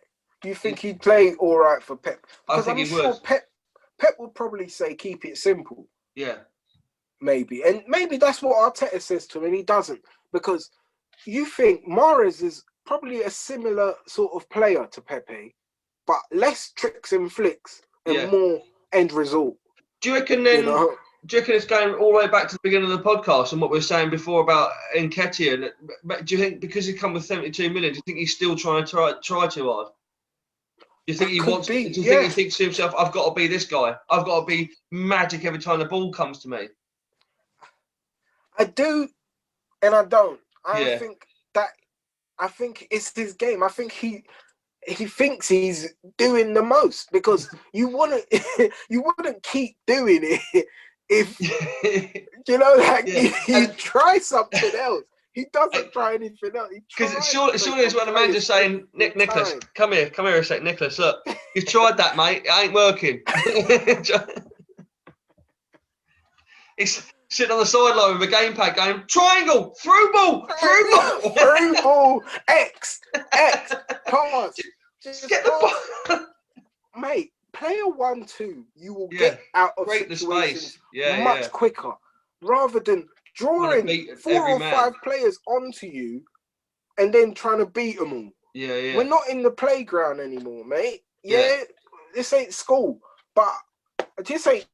Do you think he'd play all right for Pep? Because I'm sure Pep would probably say keep it simple. Yeah. Maybe. And maybe that's what Arteta says to him and he doesn't. Because you think Mahrez is probably a similar sort of player to Pepe, but less tricks and flicks and more end result. Do you reckon then? Do you reckon it's going all the way back to the beginning of the podcast and what we were saying before about Nketiah? Do you think because he come with 72 million, do you think he's still trying to try too hard? Do you think he wants? Do you think he thinks to himself, "I've got to be this guy. I've got to be magic every time the ball comes to me"? I do, and I don't. I think it's his game. I think he thinks he's doing the most because you wouldn't keep doing it if you try something else. He doesn't try anything else. Because surely it's what the manager's saying, Nicholas, come here a sec, Nicholas, look, you've tried that, mate, it ain't working. He's sitting on the sideline with a gamepad going, triangle, through ball, X, pass. Just get the ball. Mate, play a 1-2. You will get out of situations much quicker. Rather than drawing 4 or 5 players onto you and then trying to beat them all. Yeah. We're not in the playground anymore, mate. Yeah. This ain't school. But this ain't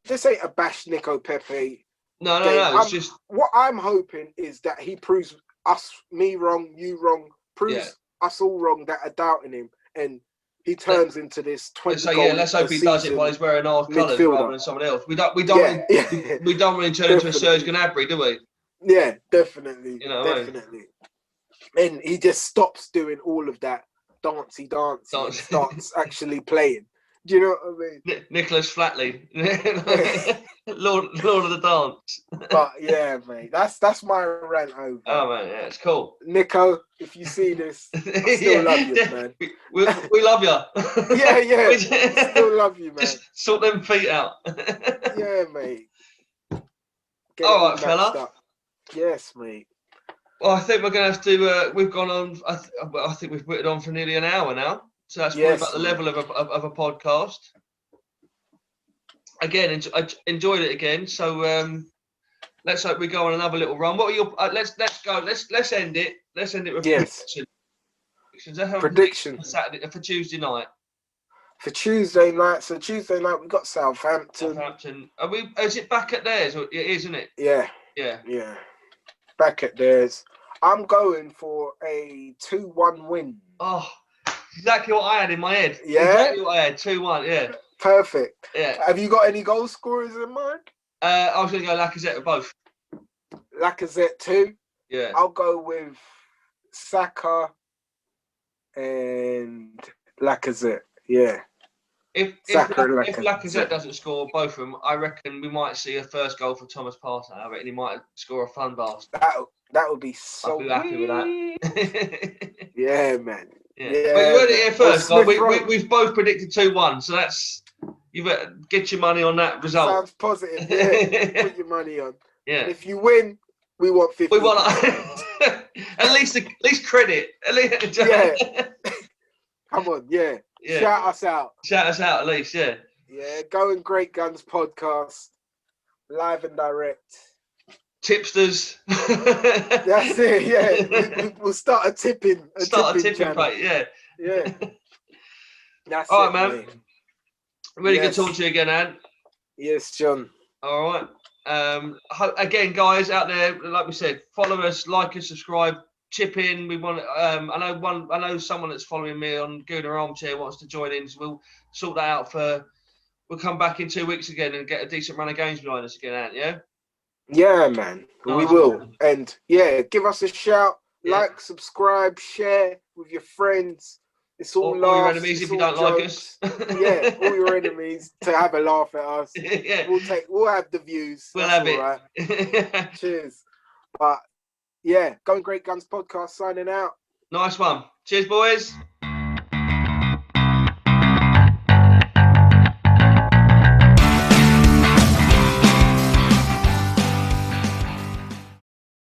a bash Nico Pepe. No. It's just what I'm hoping is that he proves me wrong, you wrong, proves us all wrong that are doubting him, and he turns into this 20 goal. Let's hope he does it while he's wearing our colours rather than someone else. We don't really turn into a Serge Gnabry, do we? Yeah, definitely. Definitely. And he just stops doing all of that dancey and starts actually playing. Do you know what I mean? Nicholas Flatley, Lord of the Dance. But yeah, mate, that's my rant over. Oh man, yeah, it's cool. Nico, if you see this, I still love you, man. We love you. Yeah, still love you, man. Just sort them feet out. Yeah, mate. All right, fella. Up. Yes, mate. Well, I think we're going to have to. We've gone on. I think we've put it on for nearly an hour now. So that's probably about the level of a podcast. Again, I enjoyed it again. So let's hope we go on another little run. What are your? Let's go. Let's end it. Let's end it with prediction. For Tuesday night. For Tuesday night. So Tuesday night we got Southampton. Are we? Is it back at theirs? It is, isn't it? Yeah. Back at theirs. I'm going for a 2-1 win. Oh. Exactly what I had in my head. Yeah. Exactly what I had. 2-1. Yeah. Perfect. Yeah. Have you got any goal scorers in mind? I was going to go Lacazette with both. Lacazette 2. Yeah. I'll go with Saka and Lacazette. Yeah. If Lacazette. Lacazette doesn't score both of them, I reckon we might see a first goal for Thomas Partey. I reckon he might score a fun bastard. That would be so. I'd be happy with that. Yeah, man. Yeah. But you heard it here first, guys. We've both predicted 2-1, so that's you better get your money on that result. Sounds positive. Yeah, put your money on. Yeah. And if you win, we want 50. We want at least credit. Yeah. Come on, yeah. Shout us out. Shout us out at least, yeah. Yeah, Going Great Guns podcast, live and direct. Tipsters. That's it. Yeah, we'll start a tipping. Start a tipping plate. Yeah. Yeah. That's all it, right, man. Really good talking to you again, Ant. Yes, John. All right. Again, guys out there, like we said, follow us, like us, subscribe, chip in. We want. I know someone that's following me on Gooner Armchair wants to join in, so we'll sort that out We'll come back in 2 weeks again and get a decent run of games behind us again, Ant. Yeah. Yeah, man. We will. And yeah, give us a shout, like, subscribe, share with your friends. It's all laughs. All your enemies if you don't like us. Yeah, all your enemies to have a laugh at us. Yeah. We'll have the views. We'll That's have it. Right. Cheers. But yeah, Going Great Guns podcast signing out. Nice one. Cheers, boys.